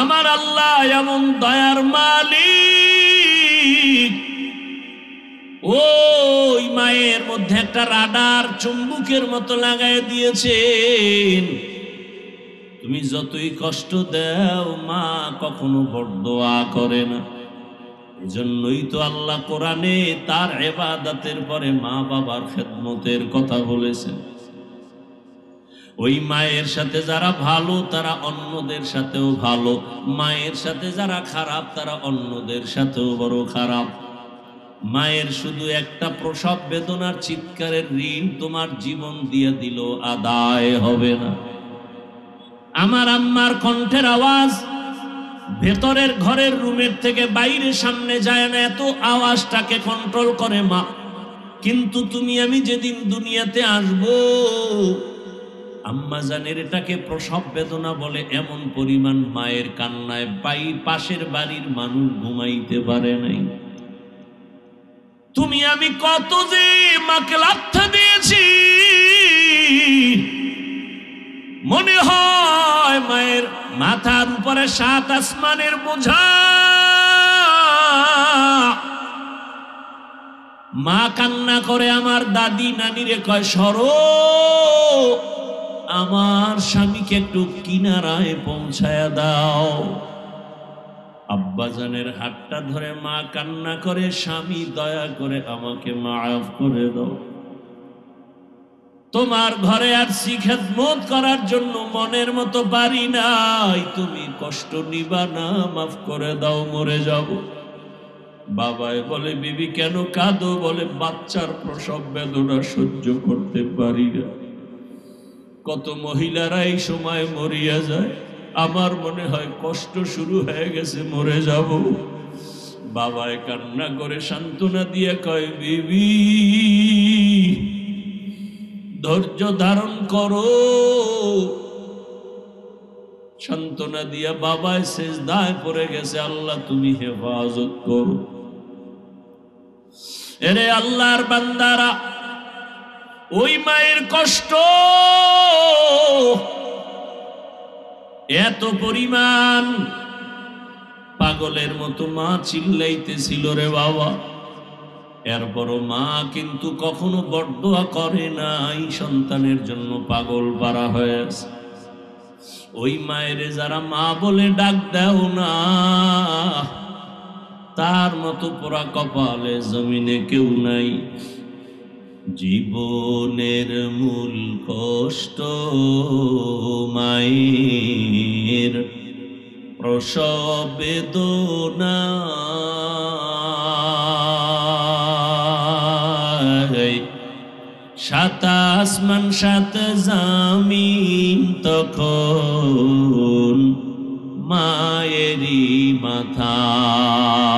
আমার আল্লাহ এমন দয়ার মালিক, ওই মায়ের মধ্যে একটা রাডার চুম্বকের মতো লাগাই দিয়েছেন। তুমি যতই কষ্ট দাও মা কখনো বরদোয়া করে না। এজন্যই তো আল্লাহ কোরআনে তার ইবাদতের পরে মা বাবার খেদমতের কথা বলেছেন। ওই মায়ের সাথে যারা ভালো তারা অন্যদের সাথেও ভালো, মায়ের সাথে যারা খারাপ তারা অন্যদের সাথেও বড় খারাপ। মায়ের শুধু একটা প্রসব বেদনার চিৎকারের ঋণ তোমার জীবন দিয়ে দিল আদায় হবে না। আমার আম্মার কণ্ঠের আওয়াজ ভেতরের ঘরের রুমের থেকে বাইরে সামনে যায় না, এত আওয়াজটাকে কন্ট্রোল করে মা। কিন্তু তুমি আমি যেদিন দুনিয়াতে আসবো, আম্মা জানের এটাকে প্রসব বেদনা বলে, এমন পরিমাণ মায়ের কান্নায় পাশের বাড়ির মানুষ ঘুমাইতে পারে নাই। তুমি আমি কত যে মাকে লাথা দিয়েছি, মনে হয় মায়ের মাথার উপরে 7 আসমানের বোঝা। মা কান্না করে আমার দাদি নানিরে কয়, সরো আমার স্বামীকে একটু কিনারায় পৌঁছায়া দাও। আব্বাজানের হাতটা ধরে মা কান্না করে, স্বামী দয়া করে আমাকে মাফ করে দাও, তোমার ঘরে আসছি খেদমত করার জন্য, মনের মতো পারি নাই, তুমি কষ্ট নিবা না, মাফ করে দাও, মরে যাব। বাবাই বলে, বিবি কেন কাঁদো? বলে, বাচ্চার প্রসব বেদনা সহ্য করতে পারি না। কত মহিলারা এই সময় মরিয়া যায়, আমার মনে হয় কষ্ট শুরু হয়ে গেছে, মরে যাব। বাবায় কান্না করে সান্ত্বনা দিয়ে কয়, বিবি ধৈর্য ধারণ করো। সান্ত্বনা দিয়া বাবায় সেজদায় পড়ে গেছে, আল্লাহ তুমি হেফাজত করো। এরে আল্লাহর বান্দারা, ওই মায়ের কষ্ট এত পরিমাণ, পাগলের মতো মা চিল্লাইতেছিল রে বাবা। এরপরও মা কিন্তু কখনো বরদোয়া করে নাই, সন্তানের জন্য পাগল পারা হয়েছে। ওই মায়ের যারা মা বলে ডাক দাও না, তার মতো পোড়া কপালে জমিনে কেউ নাই। জীবনের মূল কষ্ট মায়ের প্রসব বেদনা, 7 আসমান 7 জামিন তখন মায়েরই মাথায়।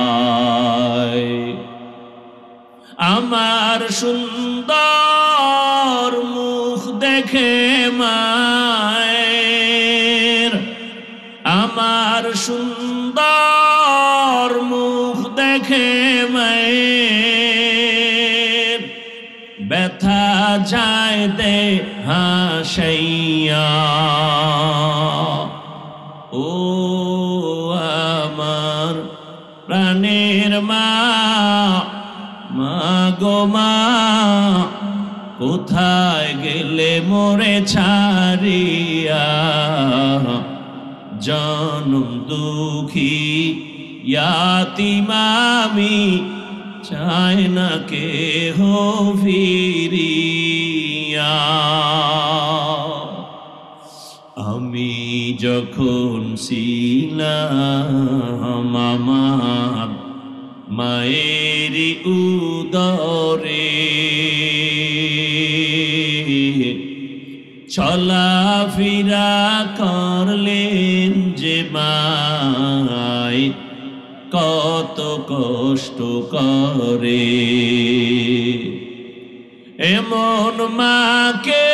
আমার সুন্দর মুখ দেখে মায়ের, আমার সুন্দর মুখ দেখে মায়ের, ব্যথা যায় দে হাসাইয়া। ও আমার প্রাণের মা, মা গো মা, কোথায় গেলে মোরে ছাড়িয়া? জনম দুঃখী ইয়াতীম আমি, চাই না কেহ ফিরিয়া। আমি যখন ছিলাম আমার মায়েরই উদরে, চলাফেরা করলেন যে মাই, কত কষ্ট করে। এমন মাকে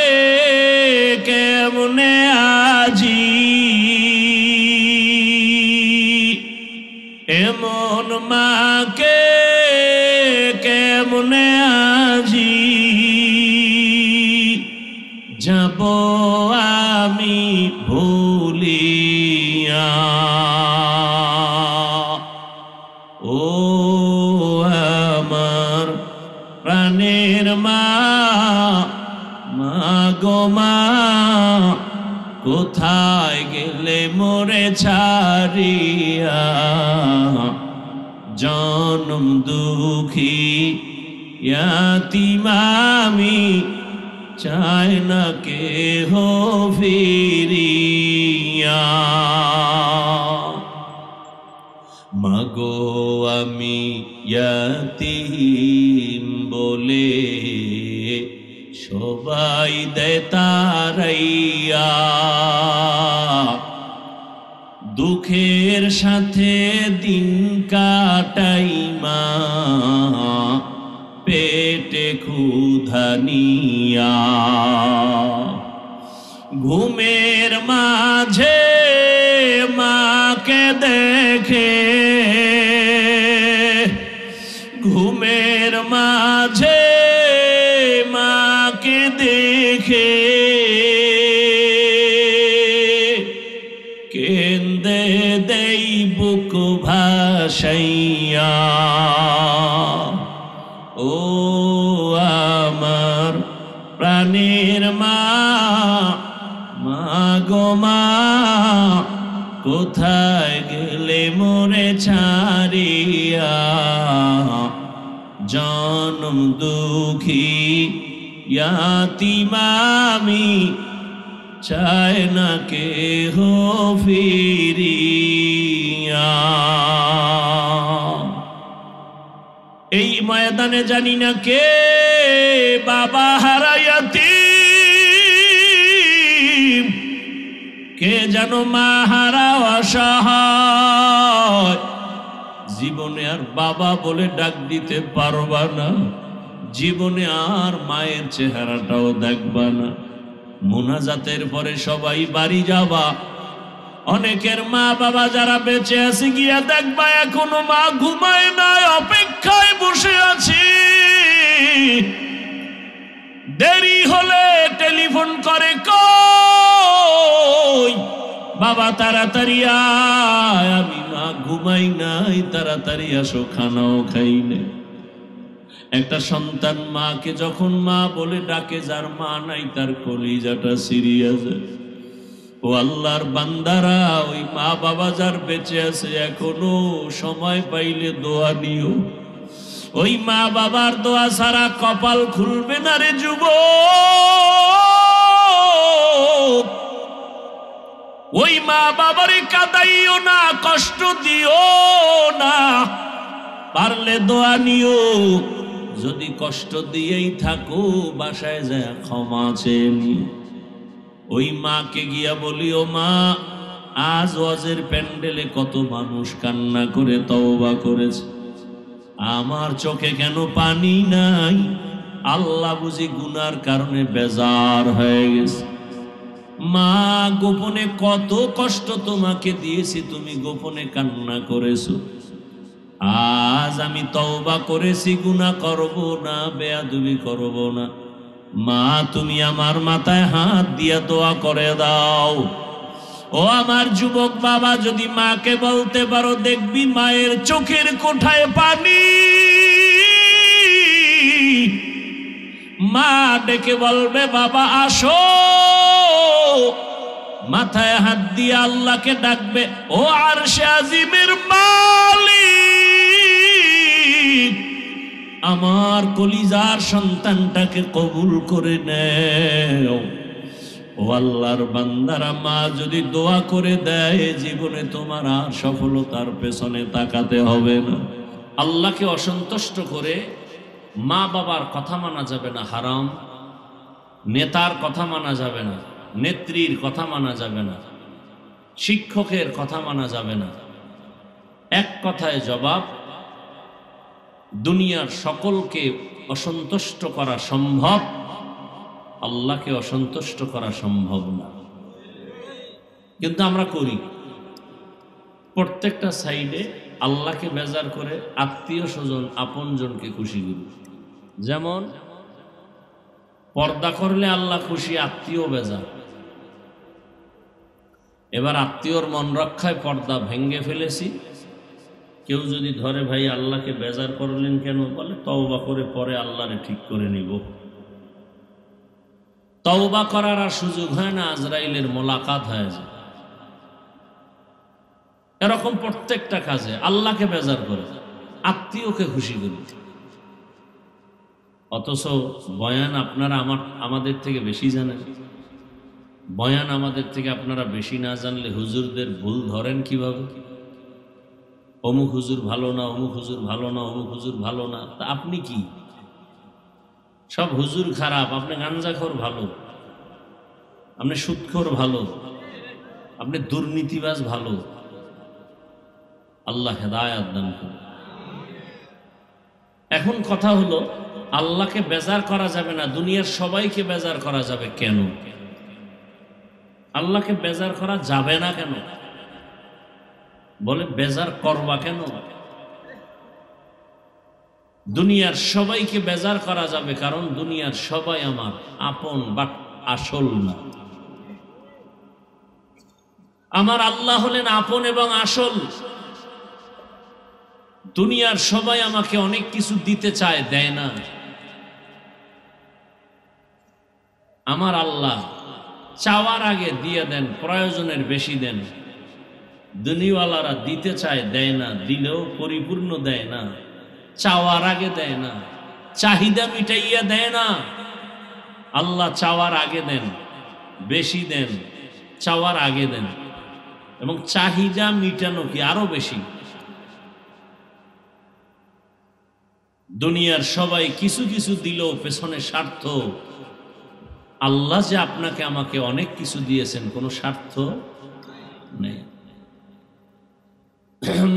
কেমনে আজি, এমন মাকে কেমনে আজি যাব আমি ভুলিয়া। মা, মা গো মা, কোথায় গেলে মোরে ছাড়িয়া, জনম দুঃখী ইয়াতীম আমি, চাই না কেহ ফিরিয়া। মাগো আমি ইয়াতীম বলে সবাই দেয় তাড়াইয়া, দুঃখের সাথে দিন কাটাই মা, পেটে ক্ষুধা নিয়া। ঘুমের মাঝে মাকে দেখে, ঘুমের মাঝে মাকে দেখে, কেন্দে দেই বুক ভাসাইয়া। ও আমার প্রাণের মা, মা গো মা, কোথায় গেলে মোরে ছাড়িয়া, জনম দুঃখী ইয়াতীম আমি, চাই না কেহ ফিরিয়া। এই ময়দানে জানি না কে বাবা হারা ইয়াতীম, কে যেন মা হারা অসহায়। জীবনে আর বাবা বলে ডাক দিতে পারবা না, জীবনে আর মায়ের চেহারাটাও দেখবা না। মুনাজাতের পরে সবাই বাড়ি যাবা, অনেকের মা বাবা যারা বেঁচে আছে গিয়া দেখবা এখনো মা ঘুমায় নাই, অপেক্ষায় বসে আছি। দেরি হলে টেলিফোন করে, কই বাবা তাড়াতাড়ি আয়, আমি মা ঘুমাই নাই, তাড়াতাড়ি আসো, খানাও খাই নাই। একটা সন্তান মাকে যখন মা বলে ডাকে, যার মা নাই তার কলিজাটা সিরিয়াস। ও আল্লাহর বান্দারা, ওই মা বাবা যার বেঁচে আছে এখনো সময় পাইলে দোয়া নিও। ওই মা বাবার দোয়া ছাড়া কপাল খুলবে না রে যুবক। ওই মা বাবারে কাঁদাইও না, কষ্ট দিও না, পারলে দোয়া নিও। যদি কষ্ট দিয়েই থাকো বাসায় যায় ক্ষমা চেয়ে নিও। ওই মাকে গিয়া বলিও, মা আজ ওয়াজের প্যান্ডেলে কত মানুষ কান্না করে তওবা করেছে, আমার চোখে কেন পানি নাই? আল্লাহ বুঝি গুনার কারণে বেজার হয়ে গেছে। মা গোপনে কত কষ্ট তোমাকে দিয়েছি, তুমি গোপনে কান্না করেছো। আজ আমি তওবা করেছি, গুনাহ করব না, বেয়াদবি করব না। মা তুমি আমার মাথায় হাত দিয়া দোয়া করে দাও। ও আমার যুবক বাবা, যদি মাকে বলতে পারো দেখবি মায়ের চোখের কোঠায় পানি। মা ডেকে বলবে, বাবা আসো। মাথায় হাত দিয়ে আল্লাহকে ডাকবে, ও আরশে আজিমের মালিক, আমার কলিজার সন্তানটাকে কবুল করে নেও। ও আল্লাহর বান্দারা, মা যদি দোয়া করে দেয় জীবনে তোমার আর সফলতার পেছনে তাকাতে হবে না। আল্লাহকে অসন্তুষ্ট করে মা বাবার কথা মানা যাবে না, হারাম। নেতার কথা মানা যাবে না, নেত্রীর কথা মানা যাবে না, শিক্ষকের কথা মানা যাবে না। এক কথায় জবাব, দুনিয়ার সকলকে অসন্তুষ্ট করা সম্ভব, আল্লাহকে অসন্তুষ্ট করা সম্ভব না। কিন্তু আমরা করি, প্রত্যেকটা সাইডে আল্লাহকে বেজার করে আত্মীয় স্বজন আপনজনকে খুশি করি। যেমন পর্দা করলে আল্লাহ খুশি, আত্মীয় বেজার। এবার আত্মীয়র মন রক্ষায় পর্দা ভেঙ্গে ফেলেছি, কেউ যদি ধরে ভাই আল্লাহকে বেজার করলেন কেন, বলে তওবা করে পরে আল্লাহরে ঠিক করে নিব। তওবা করার আর সুযোগ হয় না, আজরাইলের মোলাকাত হয়ে যায়। এরকম প্রত্যেকটা কাজে আল্লাহকে বেজার করে, আত্মীয়কে খুশি করে। অথচ বয়ান আপনারা আমাদের থেকে বেশি জানেন। বয়ান আমাদের থেকে আপনারা বেশি না জানলে হুজুরদের ভুল ধরেন কিভাবে? অমুক হুজুর ভালো না, অমুক হুজুর ভালো না, অমুক হুজুর ভালো না। তা আপনি কি? সব হুজুর খারাপ, আপনি গাঞ্জাখোর ভালো, আপনি সুদখোর ভালো, আপনি দুর্নীতিবাজ ভালো। আল্লাহ হেদায়েত দান করুন। এখন কথা হলো, আল্লাহকে বেজার করা যাবে না, দুনিয়ার সবাইকে বেজার করা যাবে কেন? আল্লাহকে বেজার করা যাবে না কেন? বলে বেজার করবা কেন? দুনিয়ার সবাইকে বেজার করা যাবে কারণ দুনিয়ার সবাই আমার আপন, বাট আসল না। আমার আল্লাহ হলেন আপন এবং আসল। দুনিয়ার সবাই আমাকে অনেক কিছু দিতে চায়, দেয় না। আমার আল্লাহ চাওয়ার আগে দিয়ে দেন, প্রয়োজনের বেশি দেন। দুনিয়াওয়ালারা দিতে চায়, দেয় না, দিলেও পরিপূর্ণ দেয় না, চাওয়ার আগে দেয় না, চাহিদা মিটাইয়া দেয় না। আল্লাহ চাওয়ার আগে দেন, বেশি দেন, চাওয়ার আগে দেন, এবং চাহিদা মিটানো কি আরো বেশি। দুনিয়ার সবাই কিছু কিছু দিলেও পেছনে স্বার্থ। আল্লাহ যে আপনাকে আমাকে অনেক কিছু দিয়েছেন, কোনো স্বার্থ নেই।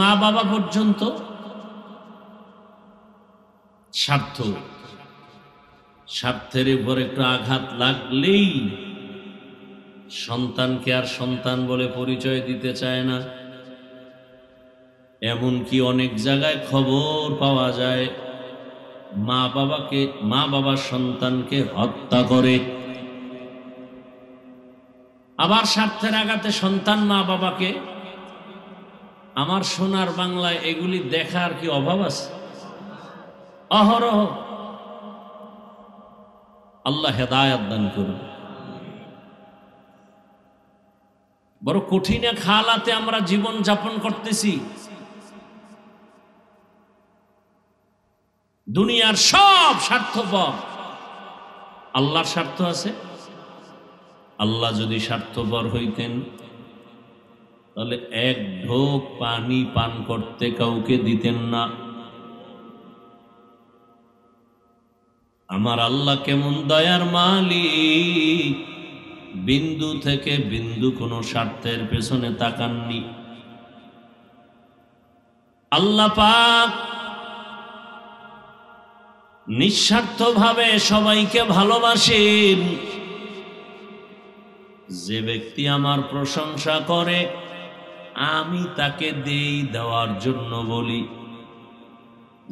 মা বাবা পর্যন্ত স্বার্থ। স্বার্থের উপর একটু আঘাত লাগলেই সন্তানকে আর সন্তান বলে পরিচয় দিতে চায় না। এমনকি অনেক জায়গায় খবর পাওয়া যায়, মা বাবা সন্তানকে হত্যা করে। আবার স্বার্থের আঘাতে সন্তান মা বাবাকে। আমার সোনার বাংলায় এগুলি দেখার কি অভাব আছে? অহরহ। আল্লাহ হেদায়েত দান করুন। বড় কঠিন এক হালাতে আমরা জীবন যাপন করতেছি। দুনিয়ার সব স্বার্থপর, আল্লাহর স্বার্থ আছে। আল্লাহ যদি স্বার্থপর হইতেন তাহলে এক ঢোক পানি পান করতে কাউকে দিতেন না। আমার আল্লাহ কেমন দয়ার মালিক, বিন্দু থেকে বিন্দু কোনো স্বার্থের পেছনে তাকাননি। আল্লাহ পাক নিঃস্বার্থভাবে সবাইকে ভালোবাসেন। যে ব্যক্তি আমার প্রশংসা করে আমি তাকে দেওয়ার জন্য বলি।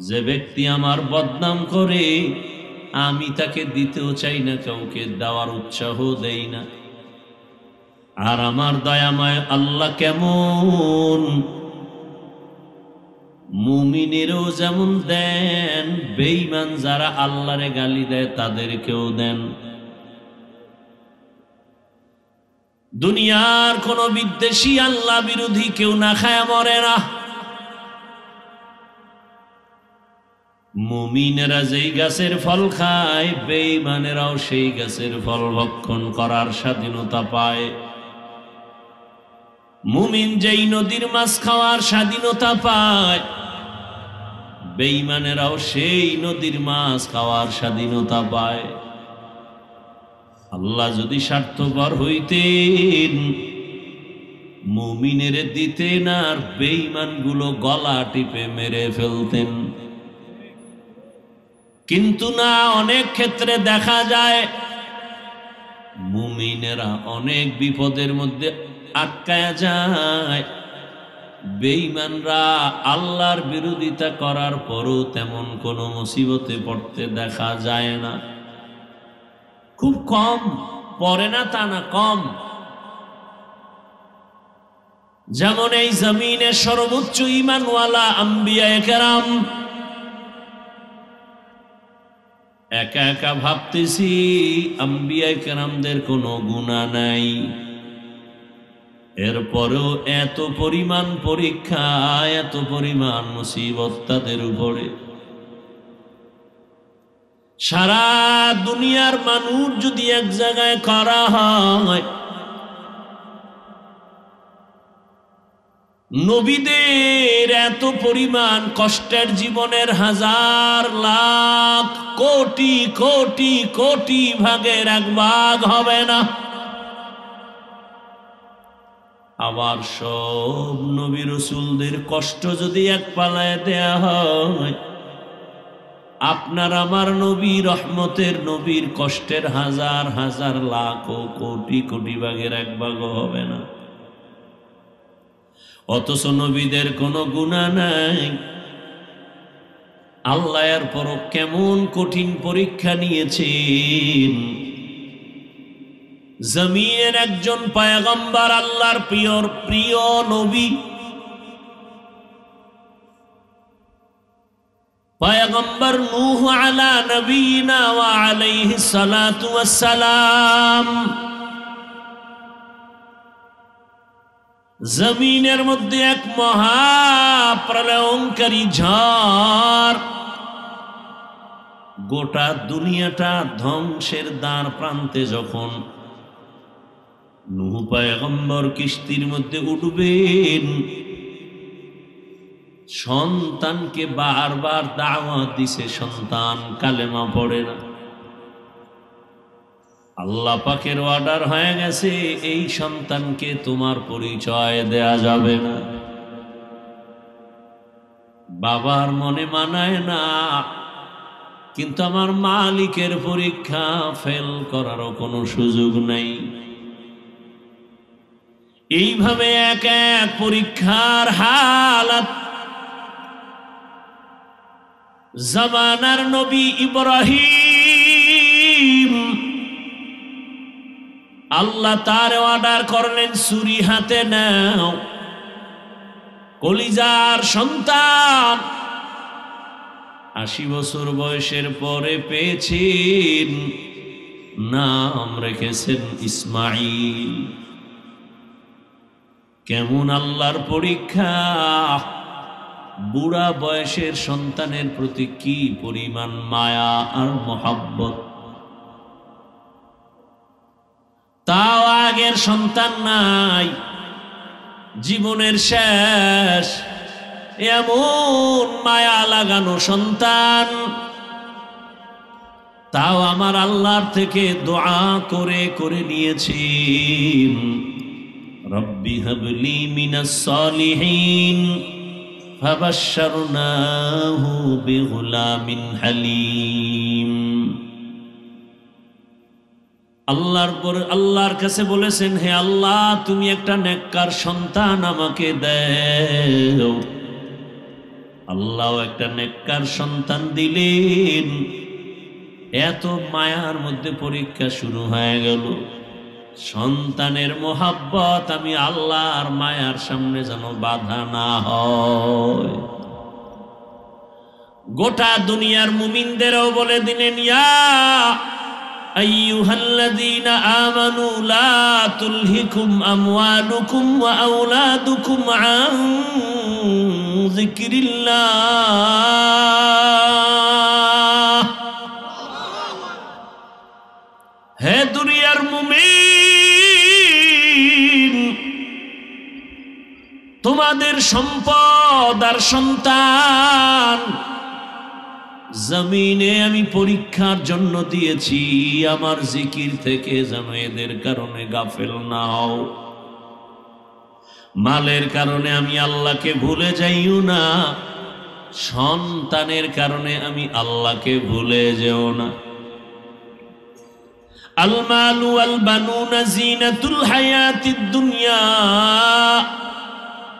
যে ব্যক্তি আমার বদনাম করে আমি তাকে দিতেও চাই না, কাউকে দেওয়ার উৎসাহ দেই না। আর আমার দয়াময় আল্লাহ কেমন, মুমিনেরও যেমন দেন, বেঈমান যারা আল্লাহরে গালি দেয় তাদেরকেও দেন। দুনিয়ার কোন বিদ্বেষী আল্লাহ বিরোধী কেউ না খায়া মরে না। মুমিনেরা যেই গাছের ফল খায়, বেঈমানেরাও সেই গাছের ফল ভক্ষণ করার স্বাধীনতা পায়। মুমিন যেই নদীর মাছ খাওয়ার স্বাধীনতা পায়, বেঈমানেরাও সেই নদীর মাছ খাওয়ার স্বাধীনতা পায়। আল্লাহ যদি স্বার্থপর হইতেন মুমিনের দিতেন, আর বেঈমানগুলো গলা টিপে মেরে ফেলতেন। কিন্তু না, অনেক ক্ষেত্রে দেখা যায় মুমিনেরা অনেক বিপদের মধ্যে আটকায়া যায়, বেঈমানরা আল্লাহর বিরোধিতা করার পরও তেমন কোনো মুসিবতে পড়তে দেখা যায় না। খুব কম পড়ে না, তা না, কম। যেমন এই জমিনে সর্বোচ্চ ঈমানওয়ালা আম্বিয়ায়ে কেরাম, একা একা ভাবতেছি আম্বিয়ায়ে কেরামদের কোনো গুনাহ নাই, এরপরেও এত পরিমাণ পরীক্ষা, এত পরিমাণ মুসিবত তাদের উপরে। সারা দুনিয়ার মানুষ যদি এক জায়গায় করা হয়, নবীদের এত পরিমাণ কষ্টের জীবনের হাজার লাখ কোটি কোটি কোটি ভাগের এক ভাগ হবে না। আবার সব নবী রাসূলদের কষ্ট যদি এক পালায় দেয়া হয়, আপনার আমার নবী রহমতের নবীর কষ্টের হাজার হাজার লাখ ও কোটি কোটি ভাগের এক ভাগ হবে না। অথচ নবীদের কোনো গুনাহ নাই, আল্লাহ এর পর কেমন কঠিন পরীক্ষা নিয়েছেন। জমিনের একজন পয়গম্বর, আল্লাহর প্রিয় নবী পয়গম্বর নূহ আলা নবীনা ওয়া আলাইহিস সালাতু ওয়াস সালাম, জমিনের মধ্যে এক মহা প্রলয়ঙ্কারী ঝড়, গোটা দুনিয়াটা ধ্বংসের দ্বার প্রান্তে যখন নূহ পয়গম্বর কিস্তির মধ্যে উঠবেন, সন্তানকে বারবার দাওয়াত দিছে, সন্তান কালেমা পড়ে না। আল্লাহ পাকের অর্ডার হয়ে গেছে, এই সন্তানকে তোমার পরিচয় দেয়া যাবে না। বাবার মনে মানায় না, কিন্তু আমার মালিকের পরীক্ষা, ফেল করারও কোনো সুযোগ নেই। এইভাবে এক এক পরীক্ষার হালাত জামানার নবী ইব্রাহিম, আল্লাহ তার অর্ডার করলেন ছুরি হাতে নাও, কলিজার সন্তান ৮০ বছর বয়সের পরে পেয়েছেন, নাম রেখেছেন ইসমাঈল। কেমন আল্লাহর পরীক্ষা! বুড়া বয়সের সন্তানের প্রতি কি পরিমাণ মায়া আর মহব্বত! তাও আগের সন্তান নাই, জীবনের শেষ, এমন মায়া লাগানো সন্তান, তাও আমার আল্লাহর থেকে দোয়া করে করে নিয়েছেন, রব্বি হাবলি মিনাস সালিহিন, ফাবাশশারনাহু বিগুলামিন হালিম। আল্লাহর কাছে বলেছেন, হে আল্লাহ, তুমি একটা নেককার সন্তান আমাকে দাও। আল্লাহ একটা নেককার সন্তান দিলেন। এত মায়ার মধ্যে পরীক্ষা শুরু হয়ে গেল। সন্তানের মোহাব্বত আমি আল্লাহর মায়ার সামনে যেন বাধা না হয়। গোটা দুনিয়ার মুমিনদেরও বলে দিলেন, ইয়া আইয়ুহাল্লাযীনা আমানু লা তুলহিকুম আমওয়ালুকুম ওয়া আওলাদুকুম আন যিকরিল্লাহ। হে দুনিয়ার মুমিন, তোমাদের সম্পদ আর সন্তান জমিনে আমি পরীক্ষার জন্য দিয়েছি, আমার জিকির থেকে যেন এদের কারণে গাফেল না হও। মালের কারণে আমি আল্লাহকে ভুলে যাইও না, সন্তানের কারণে আমি আল্লাহকে ভুলে যেও না। আল মালু ওয়াল বানুনা জিনাতুল হায়াতিদ দুনিয়া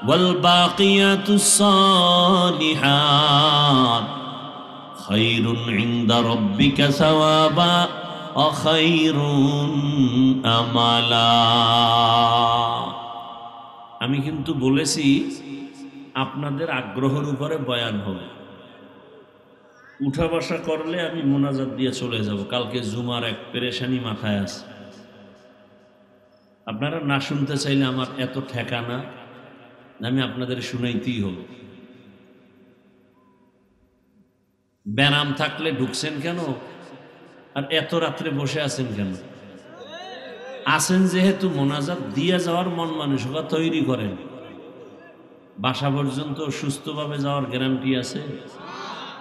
ওয়াল বাকিয়াতুস সালিহাত খায়রুন ইনদা রাব্বিকা সাওয়াবা ওয়া খায়রুন আমালা। আমি কিন্তু বলেছি আপনাদের আগ্রহের উপরে বয়ান হবে। উঠা বসা করলে আমি মোনাজাত দিয়ে চলে যাব। কালকে জুমার এক পেরেশানি মাথায় আছে। আপনারা না শুনতে চাইলে আমার এত ঠেকানা, আমি আপনাদের শুনাইতেই হবে। ব্যারাম থাকলে ঢুকছেন কেন, আর এত রাত্রে বসে আছেন কেন? আসেন যেহেতু, মোনাজাত দিয়ে যাওয়ার মন মানসিকতা তৈরি করেন। বাসা পর্যন্ত সুস্থভাবে যাওয়ার গ্যারান্টি আছে,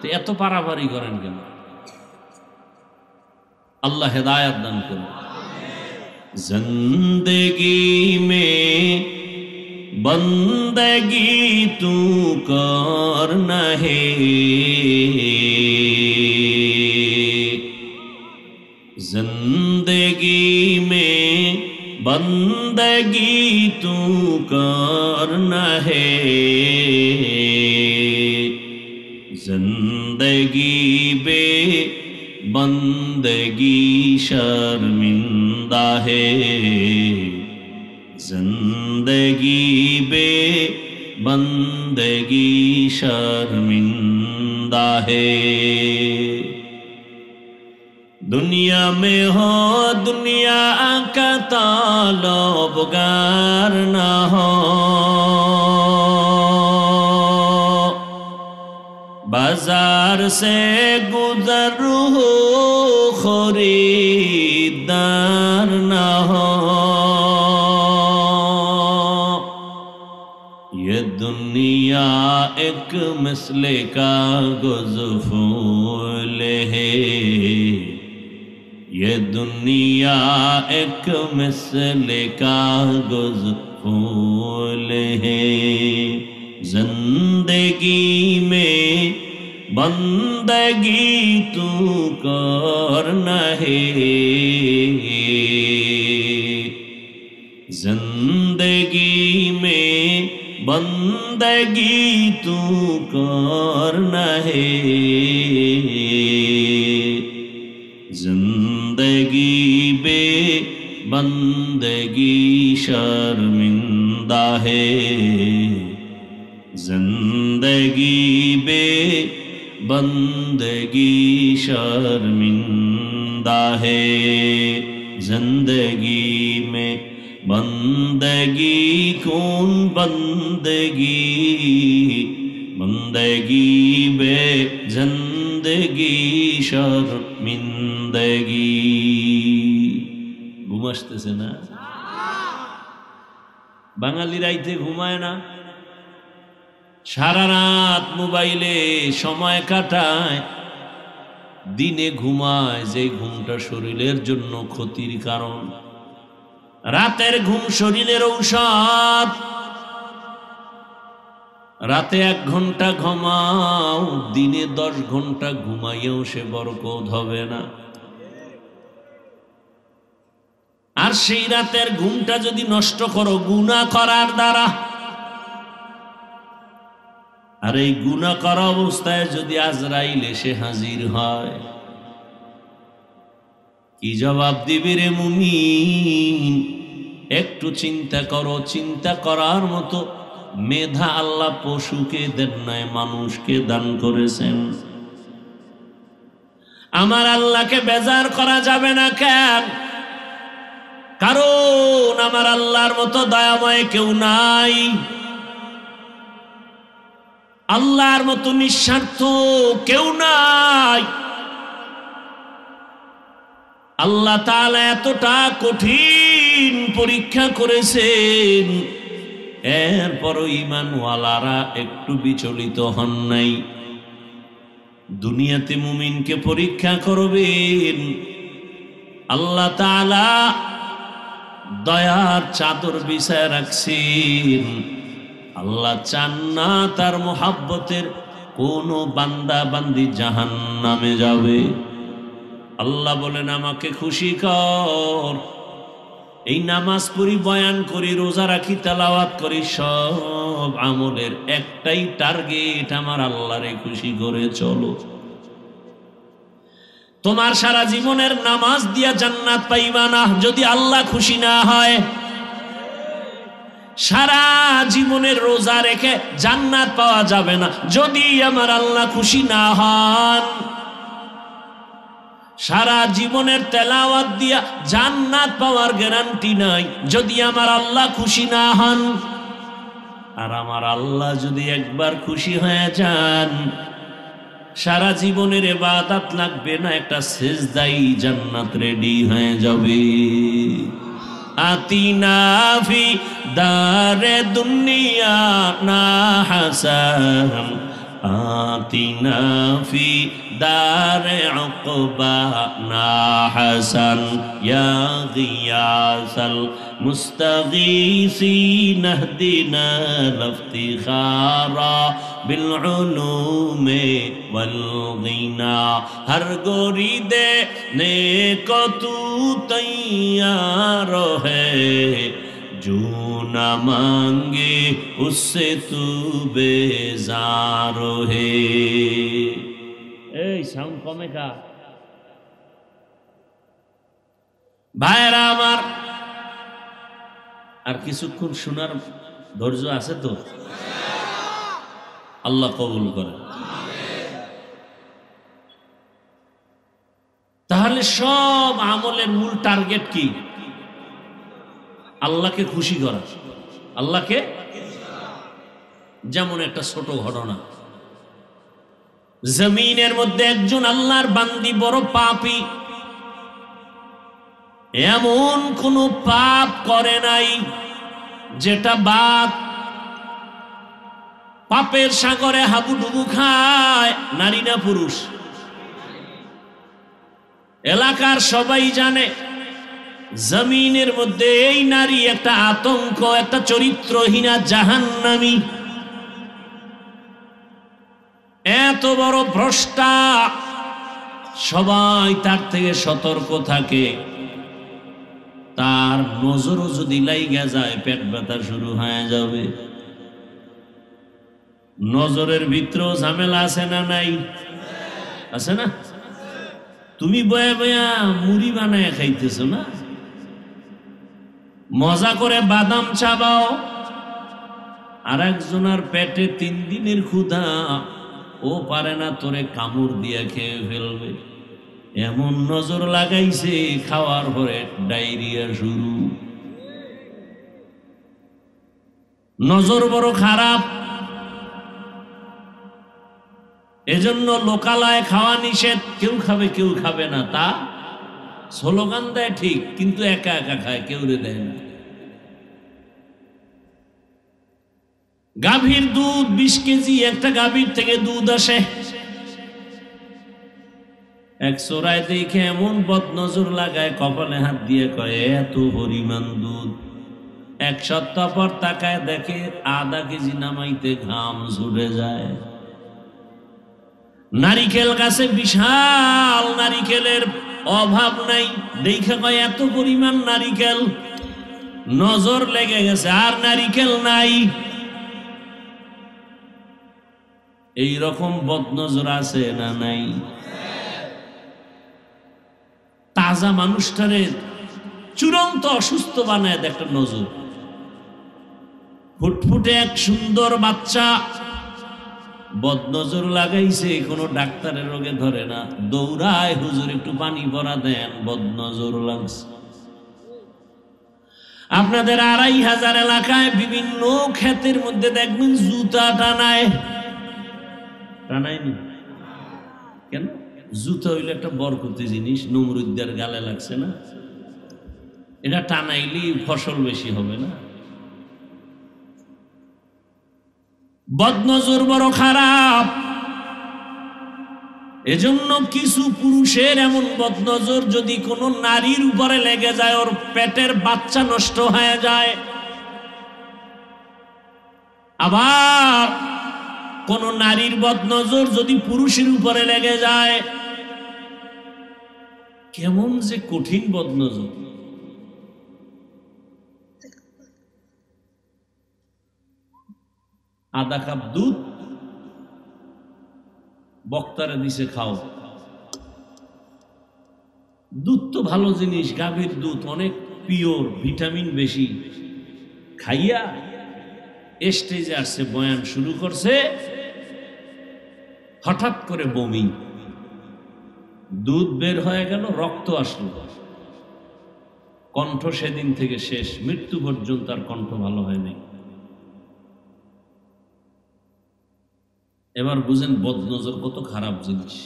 তো এত পারাপারি করেন কেন? আল্লাহ হেদায়াত দান করেন। জিন্দেগি মে বন্দগি তু করনা হে, जिंदगी में बंदगी तू करना है, जिंदगी बे बंदगी शर्मिंदा है, जिंदगी बे बंदगी शर्मिंदा है। दुनिया में हो दुनिया का ताल्लुकार न हो, बाजार से गुजर हो खरीदार न हो, ये दुनिया एक मसले का गुज़फूल है, ये दुनिया एक मसले का गुज़फूल है, जिंदगी में बंदगी तू करना है, जिंदगी में बंदगी तू करना है, जिंदगी बे बंदगी शर्मिंदा है, जिंदगी बे बंदगी शर्मिंदा है, जिंदगी में बंदगी कौन बंदगी, बंदगी बे जिंदगी शर्मिंदगी। ঘুম আসতেছে না? বাঙালি রাইতে ঘুমায় না, সারা রাত মোবাইলে সময় কাটায়, দিনে ঘুমায় যে ঘুমটা শরীরের জন্য ক্ষতির কারণ। রাতের ঘুম শরীরের ঔষধ। রাতে 1 ঘন্টা ঘুমাও, দিনে 10 ঘন্টা ঘুমাইয়েও সে বরকত হবে না। আর সেই রাতের ঘুমটা যদি নষ্ট করো গুনাহ করার দ্বারা, আর এই গুনাহ করা অবস্থায় যদি আজরাইল এসে হাজির হয়, কি জবাব দিবি রে মুমিন? একটু চিন্তা করো। চিন্তা করার মতো মেধা আল্লাহ পশুকে দেন নাই, মানুষকে দান করেছেন। আমার আল্লাহকে বেজার করা যাবে না কেন? কারণ আমার আল্লাহর মতো দয়াময় কেউ নাই, আল্লাহর মতো নিঃস্বার্থ কেউ নাই। আল্লাহ তাআলা এতটা কঠিন পরীক্ষা করেছেন, এরপরও ঈমানওয়ালারা একটু বিচলিত হন নাই। দুনিয়াতে মুমিনকে পরীক্ষা করবেন, আল্লাহ তাআলা দয়ার চাদর বিছায় রাখছেন। আল্লাহ চান না তার মোহাব্বতের কোনো বান্দা বান্দি জাহান্নামে যাবে। আল্লাহ বলেন আমাকে খুশি কর। এই নামাজ পড়ি, বয়ান করি, রোজা রাখি, তেলাওয়াত করি, সব আমলের একটাই টার্গেট, আমার আল্লাহরে খুশি করে চলো। তোমার সারা জীবনের নামাজ দিয়া জান্নাত পাইবা না যদি আল্লাহ খুশি না হয়। সারা জীবনের রোজা রেখে জান্নাত পাওয়া যাবে না যদি আমার আল্লাহ খুশি না হন। সারা জীবনের তেলাওয়াত দিয়া জান্নাত পাওয়ার গ্যারান্টি নাই যদি আমার আল্লাহ খুশি না হন। আর আমার আল্লাহ যদি একবার খুশি হয়ে যান, সারা জীবনের ইবাদত লাগবে না, একটা সিজদাই জান্নাত রেডি হয়ে যাবে। আতিনা ফি দারে দুনিয়া না হাসান, আতিনা ফি দারে উকবা না হাসান, ইয়া গিয়াসাল মুস্তাগীসিন ইহদিনা লিফতিখারা বিল উলুমে ওয়াল গিনা। হর গোরি দে নে কো তু তৈয়ার হ্যায়, जो न मांगे उससे तू बेजार है। এই সাউন্ড কমে কা ভাইরা আমার, আর কিছুক্ষণ শোনার ধৈর্য আছে তো? আল্লাহ কবুল করে। তাহলে সব আমলের মূল টার্গেট কি? আল্লাহকে খুশি করা, আল্লাহকে। যেমন একটা ছোট ঘটনা, জমিনের মধ্যে একজন আল্লাহর বান্দি বড় পাপী, এমন কোন পাপ করে নাই যেটা বাদ পাপের সাগরে হাবুডুবু খায়। নারী না পুরুষ? এলাকার সবাই জানে জমিনের মধ্যে এই নারী একটা আতঙ্ক, একটা চরিত্রহীনা জাহান্নামী, এত বড় ভ্রষ্টা। সবাই তার থেকে সতর্ক থাকে। তার নজরও যদি লাইগা যায় পেট ব্যথা শুরু হয়ে যাবে। নজরের ভিতরেও ঝামেলা আছে না নাই? আছে না? তুমি বয়া বয়া মুড়ি বানায় খাইতেছো না, মজা করে বাদাম চাবাও, আর একজনের পেটে 3 দিনের ক্ষুধা, ও পারে না তোরে কামড় দিয়ে খেয়ে ফেলবে। এমন নজর লাগাইছে, খাওয়ার পরে ডায়রিয়া শুরু। নজর বড় খারাপ। এজন্য লোকালয়ে খাওয়া নিষেধ। কেউ খাবে কেউ খাবে না, তা স্লোগান দেয় ঠিক, কিন্তু একা একা খায়, কেউ রে দেয় না। গাভীর দুধ 20 কেজি একটা গাভীর থেকে দুধ আসে। এক চোরায় দেখে এমন বদনজর লাগায়, কপালে হাত দিয়ে কয় এত পরিমাণ দুধ। 1 সপ্তাহ পর তাকায় দেখে আধা কেজি নামাইতে ঘাম ঝরে যায়। নারিকেল গাছে বিশাল নারিকেলের অভাব নাই, দেখে কয় এত পরিমাণ নারিকেল। নজর লেগে গেছে, আর নারিকেল নাই। এই রকম বদনজর আছে না নাই? তাজা মানুষটারে চূড়ান্ত অসুস্থ বানায় দেয় একটা নজর। ফুটফুটে এক সুন্দর বাচ্চা, বদনজর লাগাইছে, কোনো ডাক্তারের রোগে ধরে না, দৌড়ায় হুজুর একটু পানি ভরা দেন, বদনজর লাগছে। আপনাদের 2500 এলাকায় বিভিন্ন ক্ষেতের মধ্যে দেখবেন জুতা টানায়। টানায়নি কেন? জুতা হইলে একটা বরকতি জিনিস, নমরুদ্দার গালে লাগছে না, এটা টানাইলেই ফসল বেশি হবে না? বদনজর বড় খারাপ। এজন্য কিছু পুরুষের এমন বদনজর, যদি কোনো নারীর উপরে লেগে যায়, ওর পেটের বাচ্চা নষ্ট হয়ে যায়। আবার কোন নারীর বদনজর যদি পুরুষের উপরে লেগে যায়, কেমন যে কঠিন বদনজর। আধা কাপ দুধ বক্তারে দিছে খাও। দুধ তো ভালো জিনিস, গাভীর দুধ অনেক পিওর, ভিটামিন বেশি, খাইয়া স্টেজে আসছে, বয়ান শুরু করছে, হঠাৎ করে বমি, দুধ বের হয়ে গেল, রক্ত আসলো, কণ্ঠ সেদিন থেকে শেষ, মৃত্যু পর্যন্ত আর কণ্ঠ ভালো হয়নি। এবার বুঝেন বদনজর কত খারাপ জিনিস।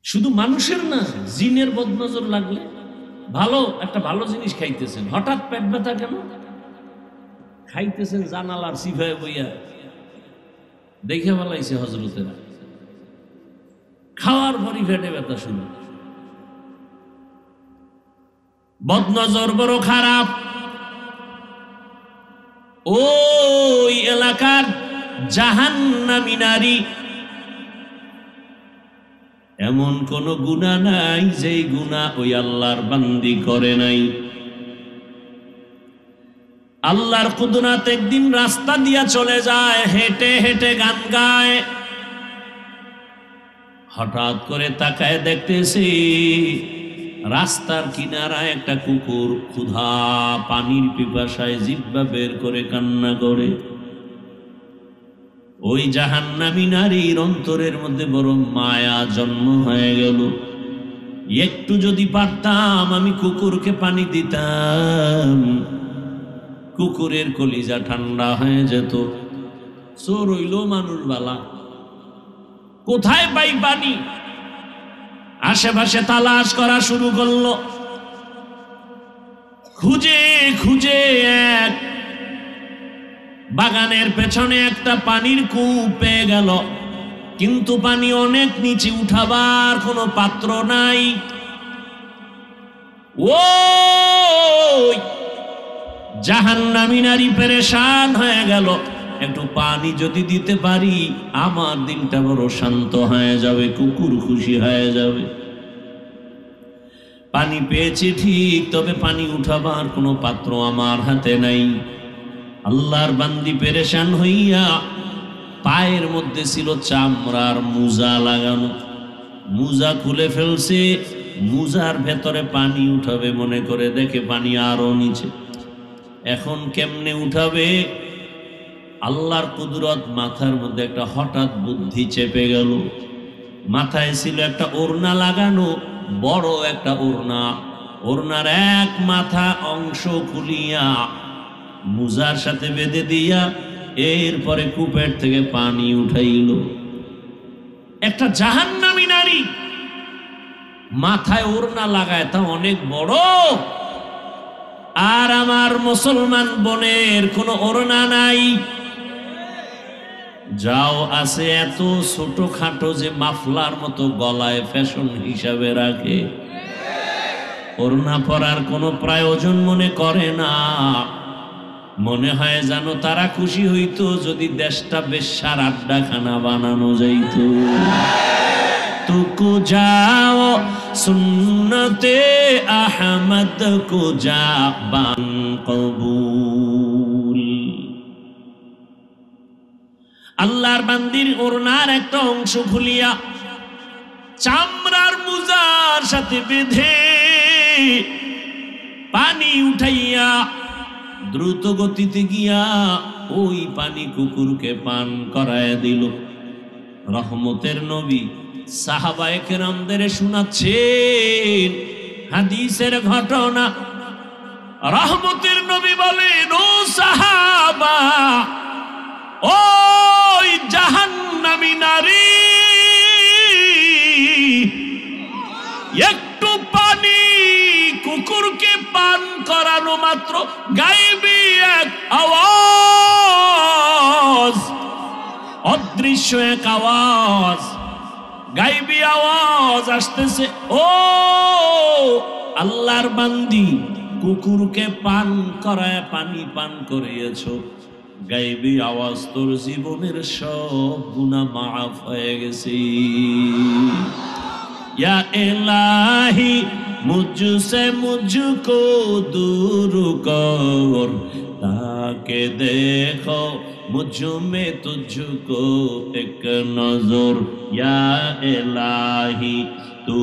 শুধু মানুষের না, জিনের বদনজর লাগলে, একটা ভালো জিনিস খাইতেছেন, হঠাৎ পেট ব্যথা কেন, খাইতেছেন জানালার সিফায় বইয়া, দেখে ফেলাইছে হজরতেরা, খাওয়ার পরই পেটে ব্যথা শুরু। বদনজর বড় খারাপ। ওই এলাকার জাহান্নামী নারী, এমন কোন গুনাহ নাই যেই গুনাহ ওই আল্লাহর বান্দি করে নাই। আল্লাহর কুদরত একদিন রাস্তা দিয়া চলে যায়, হেঁটে হেঁটে গান গায়, হঠাৎ করে তাকায় দেখতেছি রাস্তার কিনারায় একটা কুকুর ক্ষুধা পানির পিপাসায় জিহ্বা বের করে কান্না করে। ওই জাহান্নামী নারীর অন্তরের মধ্যে বড় মায়া জন্ম হয়ে গেল। একটু যদি পারতাম আমি কুকুরকে পানি দিতাম, কুকুরের কলিজা ঠান্ডা হয়ে যেত। চোর হইল মানুষ বালা, কোথায় পাই পানি? আশেপাশে তালাশ করা শুরু করলো, খুঁজে খুঁজে এক বাগানের পেছনে একটা পানির কূপ পেয়ে গেল, কিন্তু পানি অনেক নিচে, উঠাবার কোনো পাত্র নাই। ওই জাহান্নামী নারী পেরেশান হয়ে গেল, একটু পানি যদি দিতে পারি আমার দিনটা বড় শান্ত হয়ে যাবে, কুকুর খুশি হয়ে যাবে। পানি পেয়েছি ঠিক, তবে পানি উঠাবার কোনো পাত্র আমার হাতে নাই। আল্লাহর বান্দি পেরেশান হইয়া, পায়ের মধ্যে ছিল চামড়ার মুজা লাগানো, মুজা খুলে ফেলছে, মুজার ভেতরে পানি উঠাবে মনে করে, দেখে পানি আরো নিচে। এখন কেমনে উঠাবে? আল্লাহর কুদরত, মাথার মধ্যে একটা হঠাৎ বুদ্ধি চেপে গেল। মাথায় ছিল একটা ওড়না লাগানো, বড় একটা ওড়না, ওড়নার এক মাথা অংশ খুলিয়া মুজার সাথে বেঁধে দিয়া এরপরে কূপের থেকে পানি উঠাইল। একটা জাহান্নামী নারী মাথায় ওড়না লাগায়, তা অনেক বড়, আর আমার মুসলমান বোনের কোনো ওড়না নাই। যাও আছে এত ছোট খাটো যে মাফলার মতো গলায় ফ্যাশন হিসাবে রাখে, ওড়না পরার কোনো প্রয়োজন মনে করে না। মনে হয় জানো তারা খুশি হইতো যদি দেশটা বেশ্যার আড্ডাখানা বানানো যাইত। তুকু যাও সুন্নতে আহমদ কো জাবান কবুল। আল্লাহর বান্দির ওড়নার একটা অংশ খুলিয়া চামড়ার মুজার সাথে বেঁধে পানি উঠাইয়া দ্রুত গতিতে গিয়া ওই পানি কুকুরকে পান করায় দিল। রহমতের নবী সাহাবায়ে কেরামদের শোনাচ্ছেন হাদিসের ঘটনা। রহমতের নবী বলেন, ও সাহাবা, ওই জাহান্নামী নারী একটু পানি কুকুরকে পান করানো মাত্র গায়েবী এক আওয়াজ, অদৃশ্য এক আওয়াজ, গায়েবী আওয়াজ আসতেছে, ও আল্লাহর বান্দি, কুকুরকে পান করায় পানি পান করিয়েছো, গায়েবী আওয়াজ তোর জীবনের সব গুনাহ মাফ হয়ে গেছে। या इलाही मुझसे मुझको दूर कर, ताकि देखो मुझ में तुझको एक नजर। या इलाही तू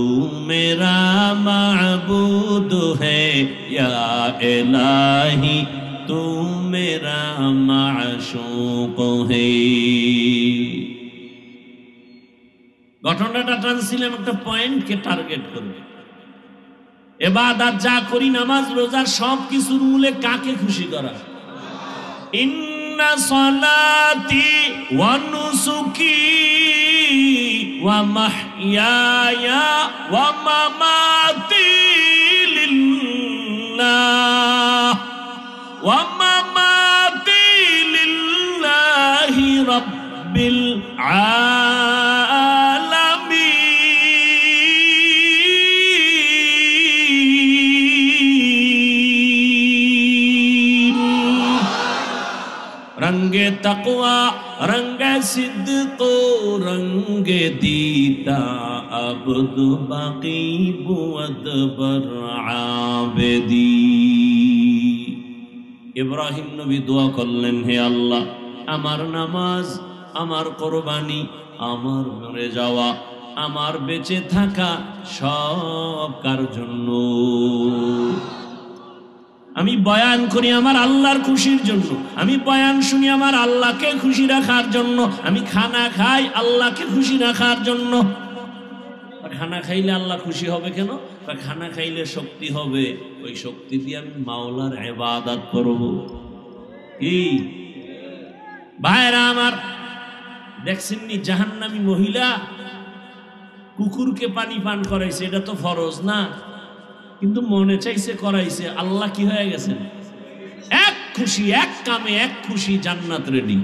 मेरा माबूद है या इलाही तू मेरा माशूक है। ঘটনাটা টানছিলাম একটা পয়েন্টকে টার্গেট করে। ইবাদত যা করি, নামাজ রোজা, সব কিছুর মূলে কাকে খুশি করা? ইন্না সালাতি ওয়া নুসুকি ওয়া মাহইয়ায়া ওয়া মামাতি লিল্লাহ ওয়া মামাতি লিল্লাহি রাব্বিল रंगे तकवा रंगे सिद्दको रंगे दीता अब्द बाकी बुअद बर आबदी। इब्राहिम नबी दुआ करलेन, हे अल्लाह আমার নামাজ, আমার কোরবানি, আমার মরে যাওয়া, আমার বেঁচে থাকা সব কার জন্য? আমি বয়ান করি আমার আল্লাহর খুশির জন্য, আমি বয়ান শুনি আমার আল্লাহকে খুশি রাখার জন্য, আমি খানা খাই আল্লাহকে খুশি রাখার জন্য। খানা খাইলে আল্লাহ খুশি হবে কেন? খানা খাইলে শক্তি হবে, ওই শক্তি দিয়ে আমি মাওলার ইবাদত করব। কি ভাইরা আমার, দেখছেননি জাহান্নামী মহিলা কুকুরকে পানি পান করাইছে, এটা তো ফরজ না, কিন্তু মনে চাইছে করাইছে, আল্লাহ কি হয়ে গেছেন? এক খুশি, এক কামে এক খুশি, জান্নাত রেডি।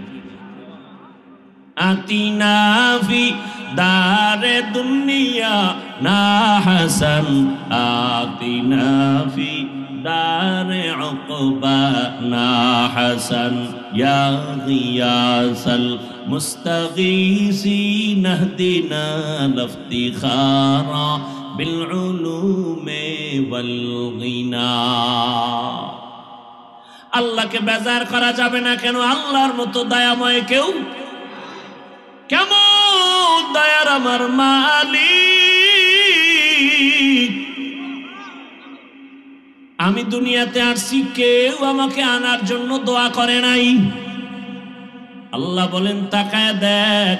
আতিনা ফি দারে দুনিয়া না হাসান আতিনা ফি দারে উকবা না হাসান ইয়া গিয়াসাল মুস্তাগীসিন ইহদিনা লিফতিখারা বিলউলুমে ওয়াল গিনা। আল্লাহকে বেজার করা যাবে না কেন? আল্লাহর মতো দয়াময় কেউ? কেমন দয়ার আমার মালিক! আমি দুনিয়াতে আসছি, কেউ আমাকে আনার জন্য দোয়া করে নাই। আল্লাহ বলেন তাকায় দেখ,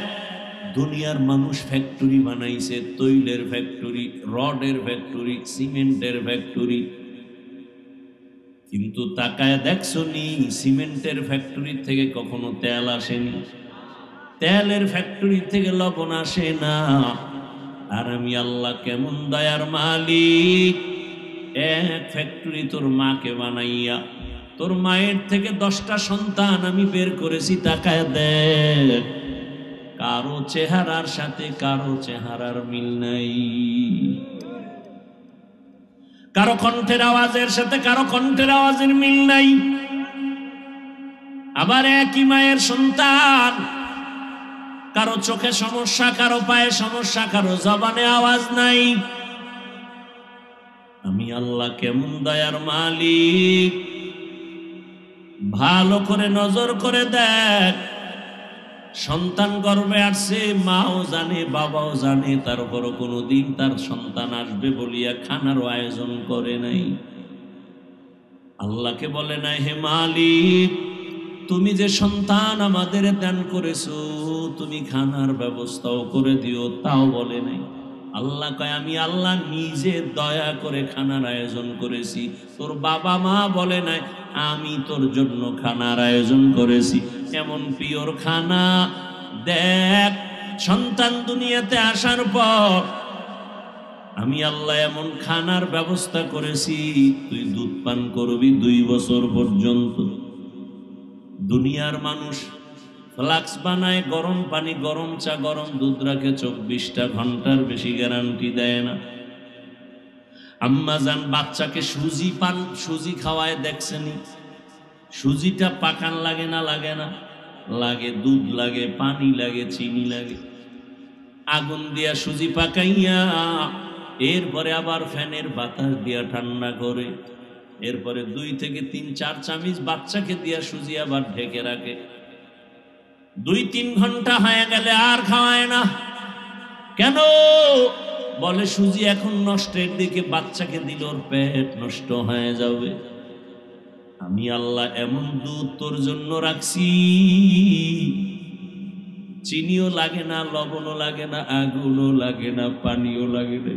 দুনিয়ার মানুষ ফ্যাক্টরি বানাইছে, তৈলের ফ্যাক্টরি, রডের ফ্যাক্টরি, সিমেন্টের ফ্যাক্টরি, কিন্তু তাকায় দেখছো নি সিমেন্টের ফ্যাক্টরি থেকে কখনো তেল আসেনি, তেলের ফ্যাক্টরি থেকে লবণ আসে না। আর আমি আল্লাহ কেমন দয়ার মালিক! এক ফ্যাক্টরি তোর মাকে বানাইয়া তোর মায়ের থেকে 10টা সন্তান আমি বের করেছি, তাকায় দেখ, কারো চেহারার সাথে কারো চেহারার মিল নাই, কারো কণ্ঠের আওয়াজের সাথে কারো কণ্ঠের আওয়াজের মিল নাই। আবার একই মায়ের সন্তান, কারো চোখে সমস্যা, কারো পায়ে সমস্যা, কারো জবানে আওয়াজ নাই। আমি আল্লাহ কেমন দয়ার মালিক! ভালো করে নজর করে দেখ, সন্তান গর্ভে আসছে, মাও জানে বাবাও জানে, তারপরও কোনোদিন তার সন্তান আসবে বলিয়া খানারও আয়োজন করে নাই। আল্লাহকে বলে নাই, হে মালিক তুমি যে সন্তান আমাদের দান করেছো, তুমি খানার ব্যবস্থাও করে দিও, তাও বলে নাই। আল্লাহ কয়, আমি আল্লাহ নিজে দয়া করে খানার আয়োজন করেছি, তোর বাবা মা বলে নাই, আমি তোর জন্য খানার আয়োজন করেছি। এমন পিওর খানা দেখ, সন্তান দুনিয়াতে আসার পর আমি আল্লাহ এমন খানার ব্যবস্থা করেছি, তুই দুধ পান করবি 2 বছর পর্যন্ত। দুনিয়ার মানুষ ফ্লাক্স বানায়, গরম পানি, গরম চা, গরম দুধ রাখে, 24টা ঘন্টার বেশি গ্যারান্টি দেয় না। আম্মা জান বাচ্চাকে সুজি খাওয়ায় দেখছেনি? সুজিটা পাকান লাগে না? লাগে না? লাগে। দুধ লাগে, পানি লাগে, চিনি লাগে। আগুন দিয়া সুজি পাকাইয়া এরপরে আবার ফ্যানের বাতাস দিয়া ঠান্ডা করে, এরপরে 2 থেকে 3-4 চামচ বাচ্চাকে দিয়া সুজি আবার ঢেকে রাখে। 2-3 ঘন্টা হয়ে গেলে আর খাওয়ায় না। কেন? বলে সুজি এখন নষ্টের দিকে, বাচ্চাকে দিল ওর পেট নষ্ট হয়ে যাবে। আমি আল্লাহ এমন দুধ তোর জন্য রাখছি, চিনিও লাগে না, লবণও লাগে না, আগুনও লাগে না, পানিও লাগে না।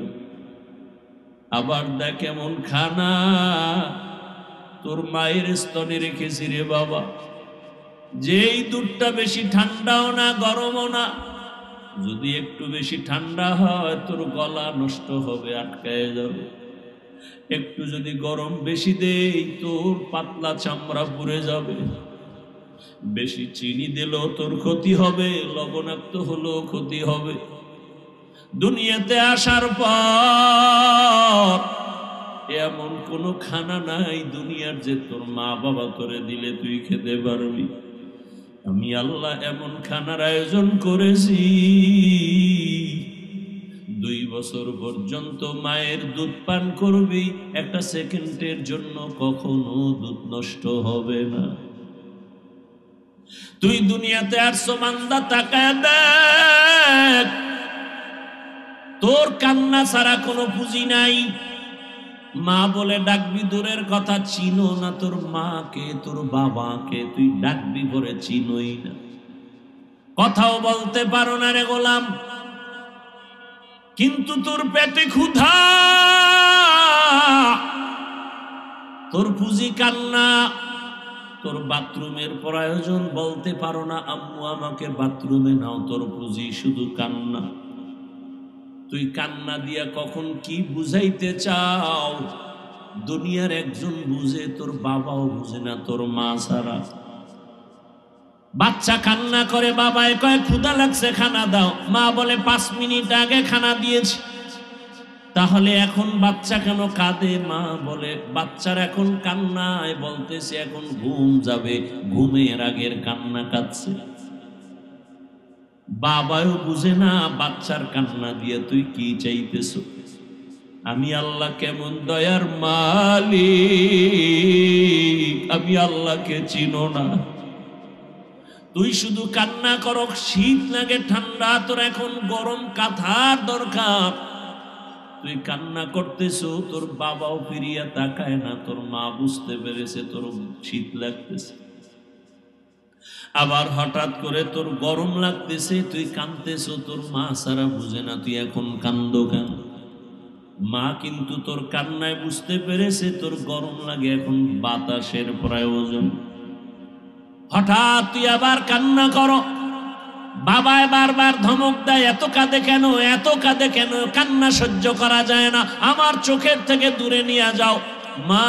আবার দেখ এমন খানা তোর মায়ের স্তনে রেখেছি রে বাবা, যেই দুধটা বেশি ঠান্ডাও না গরমও না, যদি একটু বেশি ঠান্ডা হয় তোর গলা নষ্ট হবে, আটকায় যাবে। একটু যদি গরম বেশি দেই তোর পাতলা চামড়া পুড়ে যাবে। বেশি চিনি দিলেও তোর ক্ষতি হবে, লবণাক্ত হলেও ক্ষতি হবে। দুনিয়াতে আসার পর এমন কোন খানা নাই দুনিয়ার যে তোর মা বাবা তোরে দিলে তুই খেতে পারবি। আমি আল্লাহ এমন খানার আয়োজন করেছি, 2 বছর পর্যন্ত মায়ের দুধ পান করবি, একটা সেকেন্ডের জন্য কখনো দুধ নষ্ট হবে না। তুই দুনিয়াতে আসছো বান্দা, তাকায় দেখ, তোর কান্না ছাড়া কোনো পুঁজি নাই। মা বলে ডাকবি দূরের কথা, চিনো না তোর মাকে, তোর বাবাকে তুই ডাকবি করে চিনোই না, কথাও বলতে পারো না রে গোলাম। কিন্তু তোর পেটে ক্ষুধা, তোর পুঁজি কান্না, তোর বাথরুমের প্রয়োজন, বলতে পারো না আম্মু আমাকে বাথরুমে নাও, তোর পুঁজি শুধু কান্না। তুই কান্না দিয়া কখন কি বুঝাইতে চাও দুনিয়ার একজন বুঝে, তোর বাবাও বুঝে না তোর মা ছাড়া। বাচ্চা কান্না করে, বাবায় কয় ক্ষুধা লাগছে খানা দাও, মা বলে 5 মিনিট আগে খানা দিয়েছি। তাহলে এখন বাচ্চা কেন কাঁদে? মা বলে বাচ্চার এখন কান্নায় বলতেছে এখন ঘুম যাবে, ঘুমের আগের কান্না কাঁদছে। বাবাও বুঝে না বাচ্চার কান্না দিয়ে তুই কি চাইতেছ। আমি আল্লাহ কেমন দয়ার মালিক, আমি আল্লাহকে চিনো না। তুই শুধু কান্না করো, শীত লাগে ঠান্ডা, তোর এখন গরম কাঁথার দরকার, তুই কান্না করতেছো, তোর বাবাও ফিরিয়া তাকায় না, তোর মা বুঝতে পেরেছে তোর শীত লাগতেছে। আবার হঠাৎ করে তোর গরম লাগতেছে, তুই কাঁদতেছো, তোর মা সারা বুঝে না তুই এখন কান্দো কেন। মা কিন্তু তোর কান্নায় বুঝতে পেরেছে তোর গরম লাগে, এখন বাতাসের প্রয়োজন। হঠাৎ তুই আবার কান্না করো, বাবায় বারবার ধমক দেয়, এত কাঁদে কেন, এত কাঁদে কেন, কান্না সহ্য করা যায় না, আমার চোখের থেকে দূরে নিয়ে যাও। মা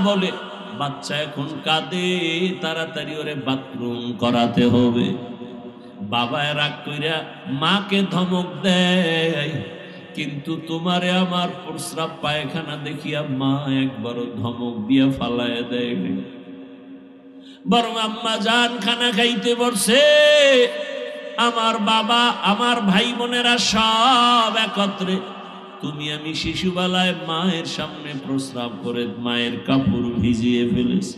বলে বাচ্চা এখন কাঁদে, তাড়াতাড়ি ওরে বাথরুম করাতে হবে। বাবায় রাগ কইরা মাকে ধমক দেয়, কিন্তু তোমারে আমার প্রস্রাব পায়খানা দেখিয়া মা একবারও ধমক দিয়া ফালায় দেয়, বরং আম্মা জান খানা খাইতে বসে, আমার বাবা আমার ভাই বোনেরা সব একত্রে, তুমি আমি শিশুবেলায় মায়ের সামনে প্রস্রাব করে মায়ের কাপড় ভিজিয়ে ফেলেছি।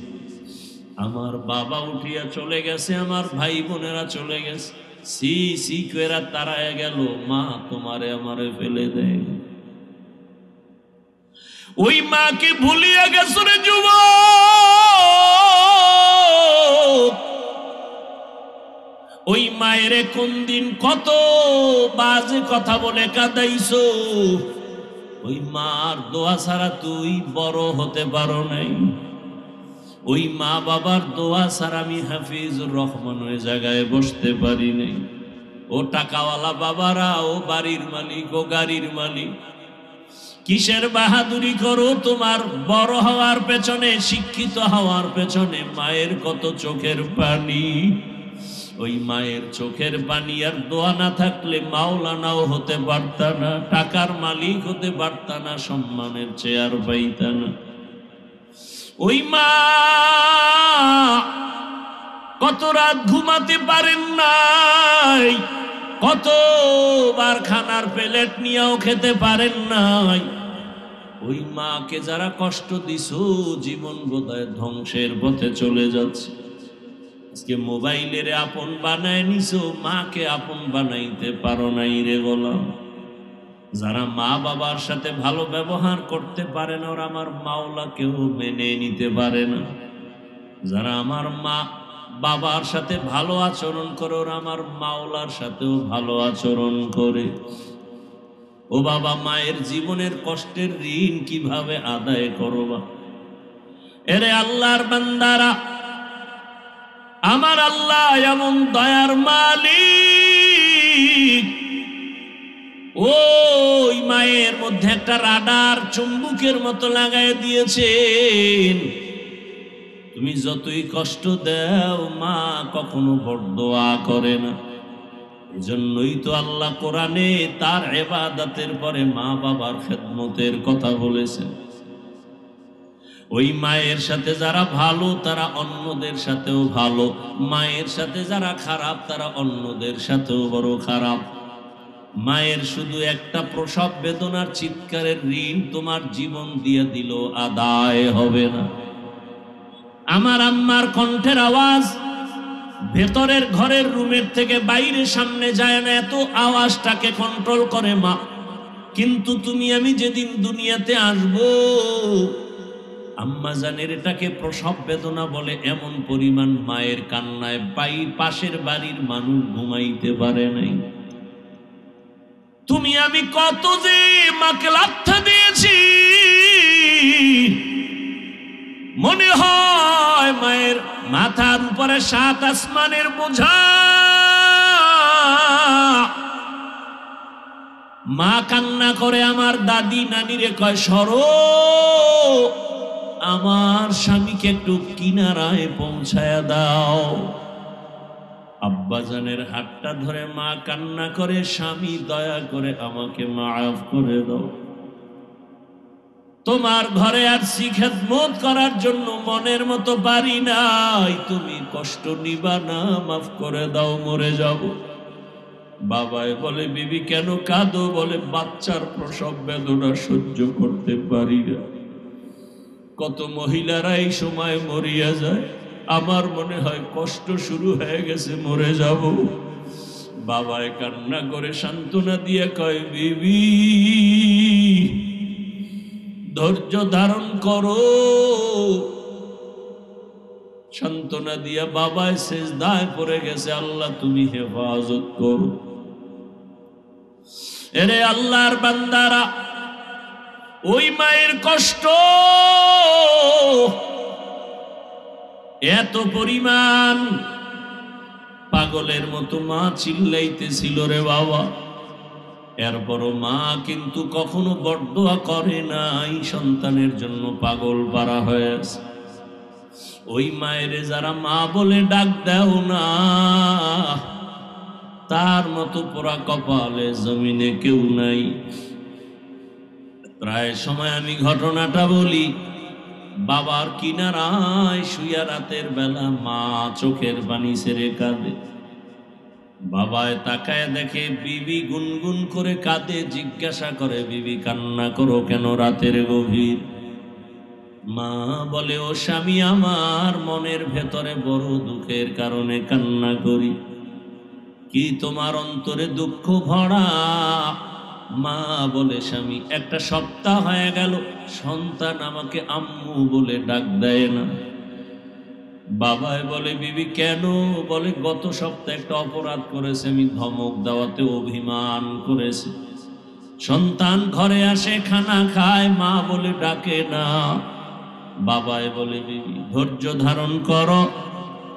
আমার বাবা উঠিয়া চলে গেছে, আমার ভাই বোনেরা চলে গেছে, সি সি কইরা তারায় গেল, মা তোমারে আমারে ফেলে দেয়। ওই মাকে ভুলিয়া গেছো রে যুবক, ওই মায়ের কোন দিন কত বাজে কথা বলে কাঁদাইছো। ওই মার দোয়া ছাড়া তুই বড় হতে পারো নাই, ওই মা বাবার দোয়া ছাড়া আমি হাফিজুর রহমান ওই জায়গায় বসতে পারি নাই। ও টাকাওয়ালা বাবারা, ও বাড়ির মালিক, ও গাড়ির মালিক, কিসের বাহাদুরি করো? তোমার বড় হওয়ার পেছনে, শিক্ষিত হওয়ার পেছনে মায়ের কত চোখের পানি। ওই মায়ের চোখের পানি আর দোয়া না থাকলে মাওলানাও হতে পারতা না, টাকার মালিক হতে পারতা না, সম্মানের চেয়ার পাইতা না। ওই মা কত রাত ঘুমাতে পারেন নাই, কতবার খানার প্লেট নিয়েও খেতে পারেন নাই। ওই মাকে যারা কষ্ট দিছো, জীবন বোধহয় ধ্বংসের পথে চলে যাচ্ছে। আজকে মোবাইলের আপন বানায় নিছো, মাকে আপন বানাইতে পারো নাই রে গোলাম। যারা মা বাবার সাথে ভালো ব্যবহার করতে পারে না, ওরা আমার মাওলাকেও মেনে নিতে পারে না। যারা আমার মা বাবার সাথে ভালো আচরণ করে, ওরা আমার মাওলার সাথেও ভালো আচরণ করে। ও বাবা, মায়ের জীবনের কষ্টের ঋণ কিভাবে আদায় করবা? এরে আল্লাহর বান্দারা, আমার আল্লাহ এমন দয়ার মালিক, ওই মায়ের মধ্যে একটা রাডার চুম্বুকের মতো লাগাই দিয়েছেন। তুমি যতই কষ্ট দাও, মা কখনো বরদোয়া করে না। এজন্যই তো আল্লাহ কোরআনে তার ইবাদতের পরে মা বাবার খেদমতের কথা বলেছেন। ওই মায়ের সাথে যারা ভালো, তারা অন্যদের সাথেও ভালো। মায়ের সাথে যারা খারাপ, তারা অন্যদের সাথেও বড় খারাপ। মায়ের শুধু একটা প্রসব বেদনার চিৎকারের ঋণ তোমার জীবন দিয়ে দিল আদায় হবে না। আমার আম্মার কণ্ঠের আওয়াজ ভেতরের ঘরের রুমের থেকে বাইরে সামনে যায় না, এত আওয়াজটাকে কন্ট্রোল করে মা। কিন্তু তুমি আমি যেদিন দুনিয়াতে আসবো, আম্মা জানের এটাকে প্রসব বেদনা বলে। এমন পরিমাণ মায়ের কান্নায় পাশের বাড়ির মানুষ ঘুমাইতে পারে নাই। তুমি আমি কত যে মাকে লাথা দিয়েছি, মনে হয় মায়ের মাথার উপরে 7 আসমানের বোঝা। মা কান্না করে আমার দাদি নানিরে কয়, সরো, আমার স্বামীকে একটু কিনারায় পৌঁছায়া দাও। আব্বাজানের হাতটা ধরে মা কান্না করে, স্বামী দয়া করে আমাকে মাফ করে দাও। তোমার ঘরে আসছি খেদমত করার জন্য, মনের মতো পারি নাই, তুমি কষ্ট নিবা না, মাফ করে দাও, মরে যাব। বাবাই বলে, বিবি কেন কাঁদো? বলে, বাচ্চার প্রসব বেদনা সহ্য করতে পারি না। কত মহিলারা এই সময় মরিয়া যায়, আমার মনে হয় কষ্ট শুরু হয়ে গেছে, মরে যাব। বাবায় কান্না করে সান্ত্বনা দিয়ে কয়, বিবি ধৈর্য ধারণ করো। সান্ত্বনা দিয়া বাবায় সেজদায় পড়ে গেছে, আল্লাহ তুমি হেফাজত করো। এরে আল্লাহর বান্দারা, ওই মায়ের কষ্ট এত পরিমাণ, পাগলের মতো মা চিল্লাইতেছিল রে বাবা। এরপরও মা কিন্তু কখনো বরদোয়া করে নাই, সন্তানের জন্য পাগল পারা হয়েছে। ওই মায়ের যারা মা বলে ডাক দাও না, তার মতো পোড়া কপালে জমিনে কেউ নাই। প্রায় সময় আমি ঘটনাটা বলি, বাবার কিনারায় শুইয়া রাতের বেলা মা চোখের পানি ছেড়ে কাঁদে। বাবায় তাকায় দেখে বিবি গুনগুন করে কাঁদে। জিজ্ঞাসা করে, বিবি কান্না করো কেন রাতের গভীর? মা বলে, ও স্বামী, আমার মনের ভেতরে বড় দুঃখের কারণে কান্না করি। কি তোমার অন্তরে দুঃখ ভরা? মা বলে, স্বামী, একটা সপ্তাহ হয়ে গেল সন্তান আমাকে আম্মু বলে ডাক দেয় না। বাবাই বলে, বিবি কেন? বলে, গত সপ্তাহে একটা অপরাধ করেছে, আমি ধমক দেওয়াতে অভিমান করেছে। সন্তান ঘরে আসে, খানা খায়, মা বলে ডাকে না। বাবাই বলে, বিবি ধৈর্য ধারণ করো,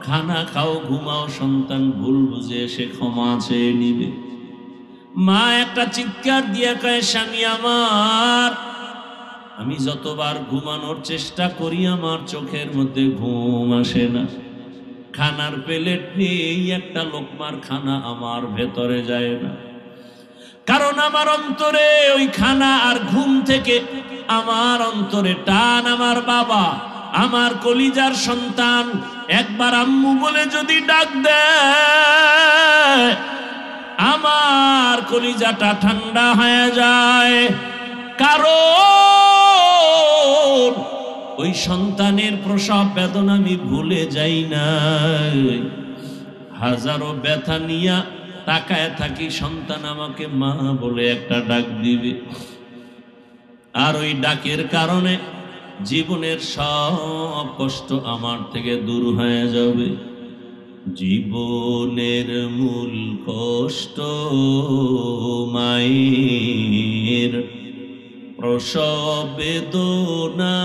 খানা খাও, ঘুমাও, সন্তান ভুল বুঝে এসে ক্ষমা চেয়ে নিবে। মা একটা চিৎকার দিয়ে কয়, স্বামী আমার, আমি যতবার ঘুমানোর চেষ্টা করি আমার চোখের মধ্যে ঘুম আসে না। খানার প্লেট নেই, একটা লোকমার খানা আমার ভেতরে যায় না। কারণ আমার অন্তরে ওই খানা আর ঘুম থেকে আমার অন্তরে টান আমার বাবা, আমার কলিজার সন্তান একবার আম্মু বলে যদি ডাক দেয়, আমার কলিজাটা ঠান্ডা হয়ে যায়। কারণ ওই সন্তানের প্রসব বেদনা আমি ভুলে যাই না। হাজারো ব্যথা নিয়া তাকায় থাকি সন্তান আমাকে মা বলে একটা ডাক দিবে, আর ওই ডাকের কারণে জীবনের সব কষ্ট আমার থেকে দূর হয়ে যাবে। জীবনের মূল কষ্ট মায়ের প্রসব বেদনা,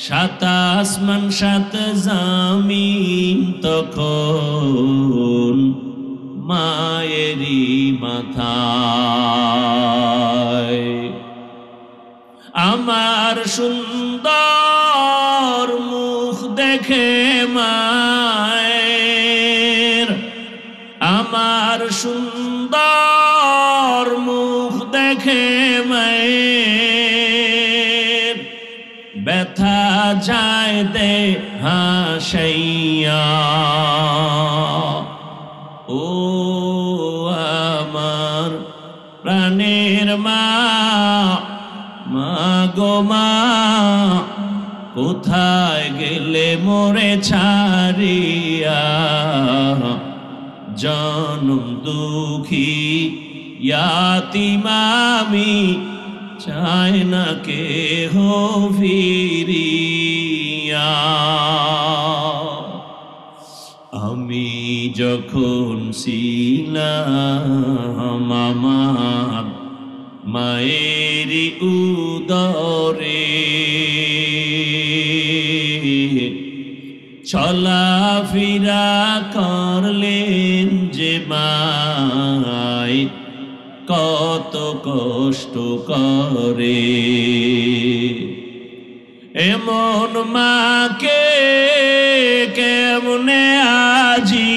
সাত আসমান সাত জামিন তখন মায়েরই মাথায়। আমার সুন্দর মুখ দেখে মায়ের, আমার সুন্দর মুখ দেখে মায়ের, ব্যথা যায় দে হাসাইয়া। ও আমার প্রাণের মা, মা গো মা, কোথায় গেলে মোরে ছাড়িয়া? জনম দুঃখী ইয়াতীম আমি, চাই না কেহ ফিরিয়া। আমি যখন ছিলাম আমার মায়েরই উদরে, চলাফেরা করলেন যে মায়, কত কষ্ট করে। এমন মাকে কেমনে আজি,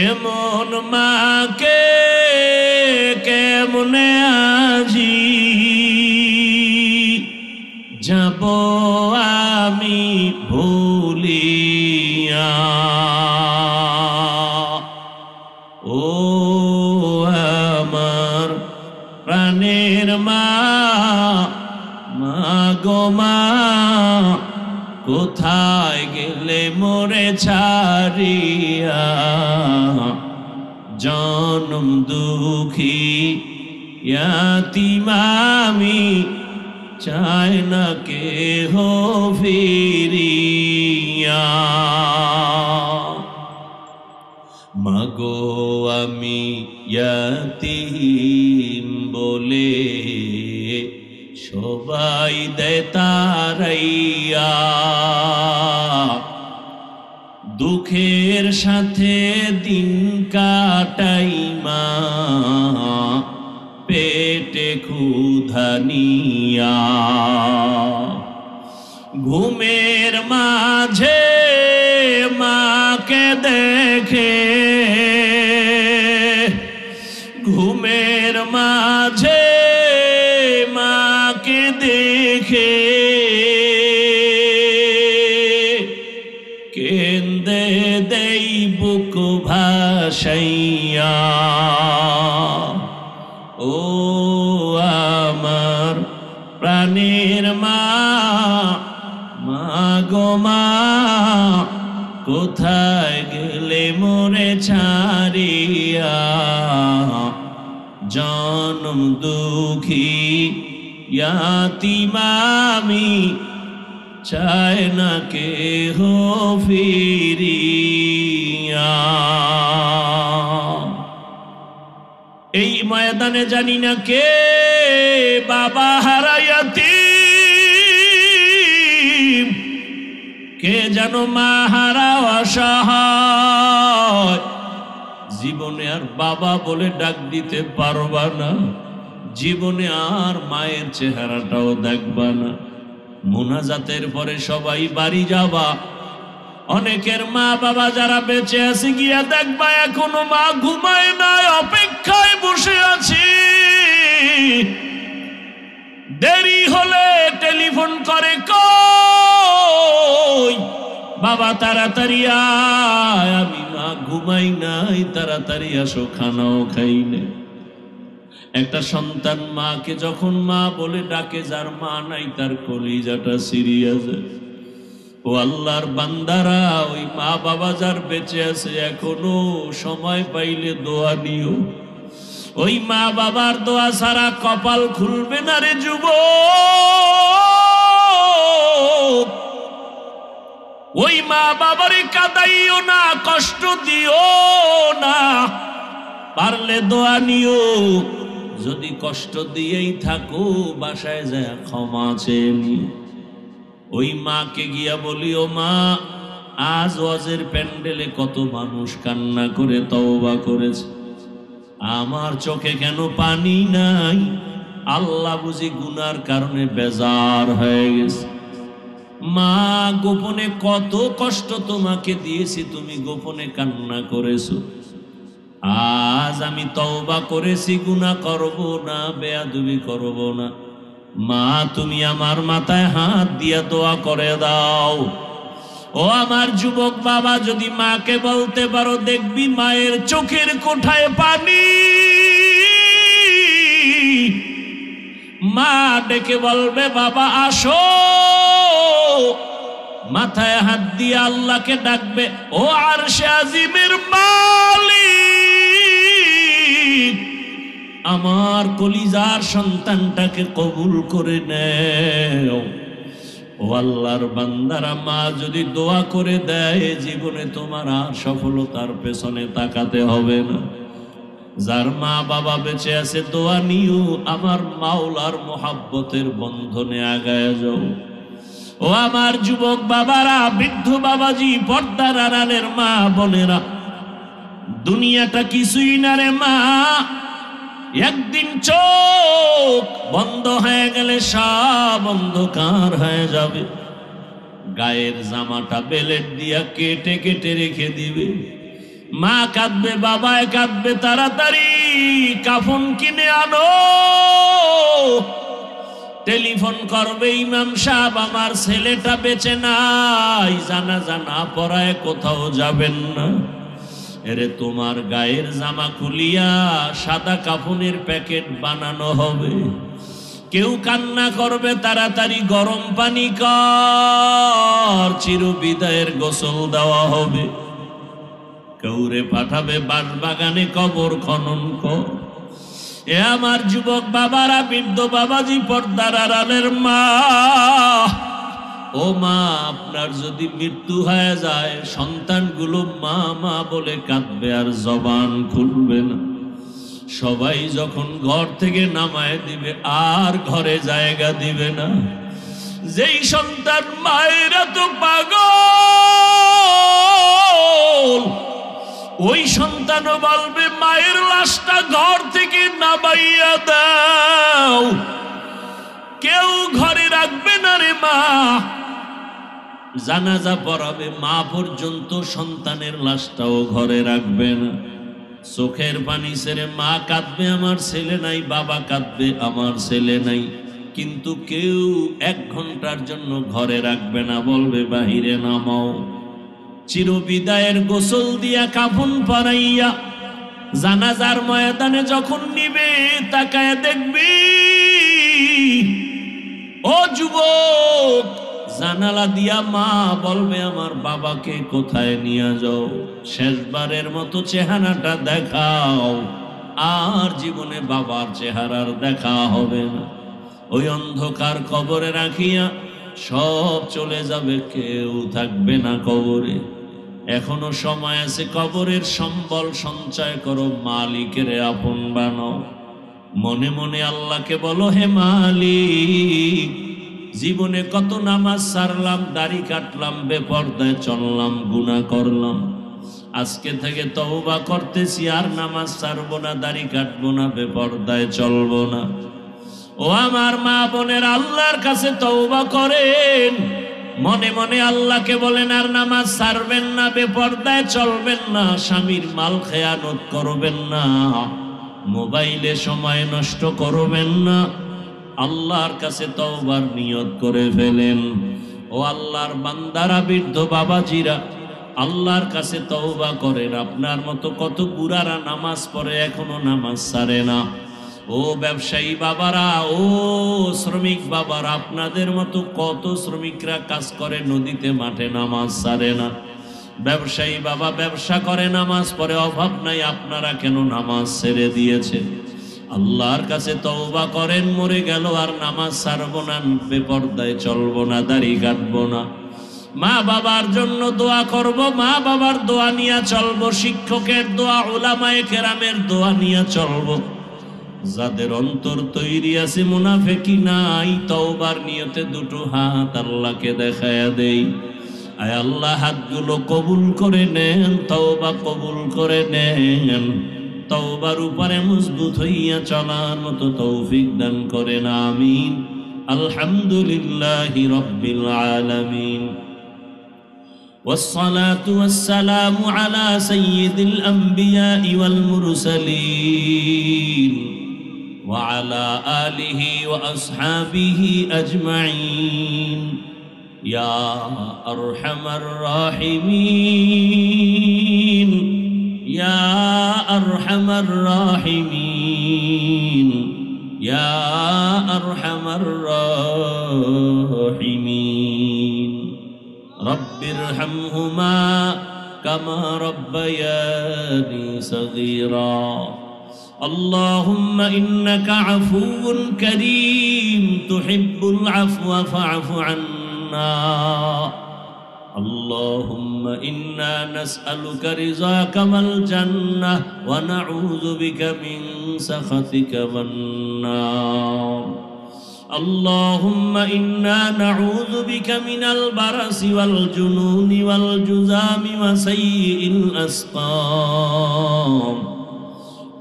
এমন মাকে কেমনে আজি যাব আমি ভুলিয়া। ও আমার প্রাণের মা, মা গো মা, কোথায় গেলে মোরে ছাড়িয়া? জনম দুঃখী ইয়াতীম আমি, চাই না কেহ ফিরিয়া। মাগো আমি ইয়াতীম বলে সবাই দেয় তাড়াইয়া, দুঃখের সাথে দিন কাটাই মা, পেটে ক্ষুধা নিয়া। ঘুমের মাঝে মাকে দেখে, ঘুমের মাঝে মাকে দেখে, কেন্দে দেই বুক ভাসাইয়া। ও আমার প্রাণের মা, মা গো মা, কোথায় গেলে মোরে ছাড়িয়া? জনম দুঃখী ইয়াতীম আমি, চাই না কেহ ফিরিয়া। এই ময়দানে জানি না কে বাবা হারা ইয়াতীম, কে যেন মা হারা অসহায়। জীবনে আর বাবা বলে ডাক দিতে পারবা না, জীবনে আর মায়ের চেহারাটাও দেখবা না। মুনাজাতের পরে সবাই বাড়ি যাবা, অনেকের মা বাবা যারা বেঁচে আছে গিয়া দেখবা এখনো মা ঘুমায় নাই, অপেক্ষায় বসে আছি। দেরি হলে টেলিফোন করে, কই বাবা তাড়াতাড়ি আয়, আমি মা ঘুমাই নাই, তাড়াতাড়ি আসো, খানাও খাই নাই। একটা সন্তান মাকে যখন মা বলে ডাকে, যার মা নাই তার কলিজাটা ছিঁড়িয়া যায়। ও আল্লাহর বান্দারা, ওই মা বাবা যার বেঁচে আছে এখনো সময় পাইলে দোয়া নিও। ওই মা বাবার দোয়া ছাড়া কপাল খুলবে না রে যুবক। ওই মা বাবারে কাঁদাইও না, কষ্ট দিও না, পারলে দোয়া নিও। যদি কষ্ট দিয়েই থাকো, বাসায় যায় ক্ষমা চেয়ে নিও। ওই মাকে গিয়া বলিও, মা আজ ওয়াজের প্যান্ডেলে কত মানুষ কান্না করে তওবা করেছে, আমার চোখে কেন পানি নাই? আল্লাহ বুঝি গুনার কারণে বেজার হয়ে গেছে। মা গোপনে কত কষ্ট তোমাকে দিয়েছি, তুমি গোপনে কান্না করেছো। আজ আমি তওবা করেছি, গুনাহ করব না, বেয়াদবি করব না। মা তুমি আমার মাথায় হাত দিয়া দোয়া করে দাও। ও আমার যুবক বাবা, যদি মাকে বলতে পারো, দেখবি মায়ের চোখের কোঠায় পানি। মা ডেকে বলবে, বাবা আসো। মাথায় হাত দিয়ে আল্লাহকে ডাকবে, ও আরশে আজিমের মালিক, আমার কলিজার সন্তানটাকে কবুল করে নেও। ও আল্লাহর বান্দারা, মা যদি দোয়া করে দেয়, জীবনে তোমার আর সফলতার পেছনে তাকাতে হবে না। যার মা বাবা বেঁচে আছে, দোয়া নিও, আমার মাওলার মোহাব্বতের বন্ধনে আগায় যাও। ও আমার যুবক বাবারা, বৃদ্ধ বাবাজি, পর্দার আড়ালের মা বোনেরা, দুনিয়াটা কিছুই না রে মা। একদিন চোখ বন্ধ হয়ে গেলে সব অন্ধকার হয়ে যাবে। গায়ের জামাটা বেলেট দিয়া কেটে কেটে রেখে দিবে। মা কাঁদবে, বাবায় কাঁদবে, তাড়াতাড়ি কাফন কিনে আনো। টেলিফোন করবে, ইমাম সাহেব আমার ছেলেটা বেঁচে নাই, জানাজা না পড়ায় কোথাও যাবেন না। এরে তোমার গায়ের জামা খুলিয়া সাদা কাফনের প্যাকেট বানানো হবে। কেউ কান্না করবে, তাড়াতাড়ি গরম পানি কর, চিরবিদায়ের গোসল দেওয়া হবে। কেউরে পাঠাবে বাঁশবাগানে কবর খনন কর। এ আমার যুবক বাবারা, বৃদ্ধ বাবাজি, পর্দার আড়ালের মা, ও মা, আপনার যদি মৃত্যু হয়ে যায়, সন্তানগুলো মা মা বলে কাঁদবে আর জবান খুলবে না। সবাই যখন ঘর থেকে নামায় দিবে, আর ঘরে জায়গা দিবে না। যেই সন্তান মায়ের এত পাগল, ওই সন্তানও বলবে, মায়ের লাশটা ঘর থেকে নামাইয়া দাও। কেউ ঘরে রাখবে না রে মা। জানাজা পড়াবে, মা পর্যন্ত সন্তানের লাশটাও ঘরে রাখবে না। চোখের পানি ছেড়ে মা কাঁদবে, আমার ছেলে নাই, বাবা কাঁদবে, আমার ছেলে নাই, কিন্তু কেউ 1 ঘন্টার জন্য ঘরে রাখবে না, বলবে বাহিরে নামাও। চিরবিদায়ের গোসল দিয়া কাফন পরাইয়া জানাজার ময়দানে যখন নিবে, তাকায় দেখবি ও যুবক, জানালা দিয়া মা বলবে, আমার বাবাকে কোথায় নিয়ে যাও, শেষবারের মতো চেহারাটা দেখাও। আর জীবনে বাবার চেহারার দেখা হবে না। ওই অন্ধকার কবরে রাখিয়া সব চলে যাবে, কেউ থাকবে না কবরে। এখনো সময় আছে, কবরের সম্বল সঞ্চয় করো, মালিকের আপন বানাও। মনে মনে আল্লাহকে বলো, হে মালিক, জীবনে কত নামাজ ছাড়লাম, দাড়ি কাটলাম, বেপরদায় চললাম, গুনাহ করলাম। আজকে থেকে তওবা করতেছি, আর নামাজ ছাড়বো না, দাড়ি কাটবো না, বেপরদায় চলবো না। ও আমার মা বোনের, আল্লাহর কাছে তওবা করেন, মনে মনে আল্লাহকে বলেন, আর নামাজ ছাড়বেন না, বেপরদায় চলবেন না, স্বামীর মাল খেয়ানত করবেন না, মোবাইলে সময় নষ্ট করবেন না। আল্লাহর কাছে তওবার নিয়ত করে ফেলেন। ও আল্লাহর বান্দারা, বৃদ্ধ বাবাজিরা, আল্লাহর কাছে তওবা করেন। আপনার মতো কত বুড়ারা নামাজ পড়ে, এখনো নামাজ ছাড়ে না। ও ও ব্যবসায়ী বাবারা, ও শ্রমিক বাবারা, আপনাদের মতো কত শ্রমিকরা কাজ করে নদীতে মাঠে নামাজ ছাড়ে না। ব্যবসায়ী বাবা ব্যবসা করে নামাজ পড়ে, অভাব নাই, আপনারা কেন নামাজ ছেড়ে দিয়েছেন? আল্লাহর কাছে তওবা করেন, মরে গেল আর নামাজ ছাড়বো না, বেপরদায় চলবো না, দাড়ি কাটবো না, মা বাবার জন্য দোয়া করব, মা বাবার দোয়া নিয়ে চলবো, শিক্ষকের দোয়া, উলামায়ে কেরামের দোয়া নিয়ে চলবো। যাদের অন্তর তৈরি আছে, মুনাফিকি নাই, তওবার নিয়তে দুটো হাত আল্লাহকে দেখায়া দেই। আয় আল্লাহ, হাতগুলো কবুল করে নেন, তওবা কবুল করে নেন, তওবার উপরে মজবুত হইয়া চলার মতো তৌফিক দান করেন, আমিন। আলহামদুলিল্লাহি রাব্বিল আলামিন। والصلاة والسلام على سيد الأنبياء والمرسلين وعلى آله وأصحابه أجمعين يا أرحم الراحمين يا أرحم الراحمين يا أرحم الراحمين رب ارحمهما كما ربياني صغيرا اللهم إنك عفو كريم تحب العفو فاعف عنا اللهم إنا نسألك رضاك والجنة ونعوذ بك من سخطك والنار اللهم إنا نعوذ بك من البرص والجنون والجذام وسيء الأسقام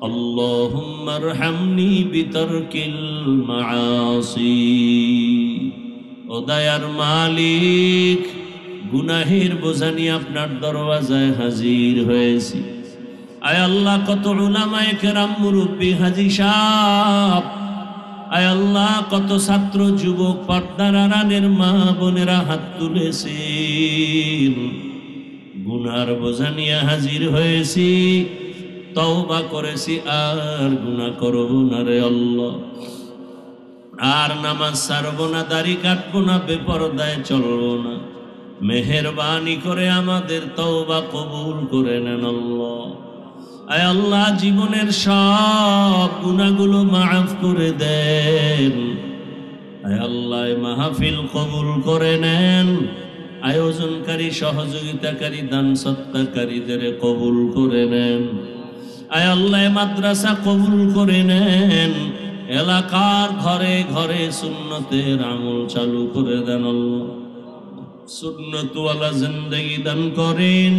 اللهم ارحمني بترك المعاصي ও দয়ার মালিক, গুনাহের বোঝা নিয়ে আপনার দরওয়াজায় হাজির হয়েছি। আয় আল্লাহ, কত উলামায়ে কেরাম, মুরব্বী, হাজী সাহেব, আয় আল্লাহ, কত ছাত্র যুবক, পর্দার আড়ালের মা বোনেরা হাত তুলেছেন, গুনার বোঝা নিয়ে হাজির হয়েছি, তওবা করেছি, আর গুনাহ করব না রে আল্লাহ, আর নামাজ ছাড়বো না, দাড়ি কাটবো না, বেপরদায় চলবো না। মেহেরবানি করে আমাদের তওবা কবুল করে নেন আল্লাহ। আয় আল্লাহ, জীবনের সব গুনাহগুলো মাফ করে দেন। আয় আল্লাহ, মাহফিল কবুল করে নেন। আয়োজনকারী, সহযোগিতাকারী, দান সৎকারীদের কবুল করে নেন। আয় আল্লাহ, মাদ্রাসা কবুল করে নেন। এলাকার ঘরে ঘরে সুন্নতের আমল চালু করে দেন আল্লাহ। সুন্নতওয়ালা জিন্দেগি দান করেন।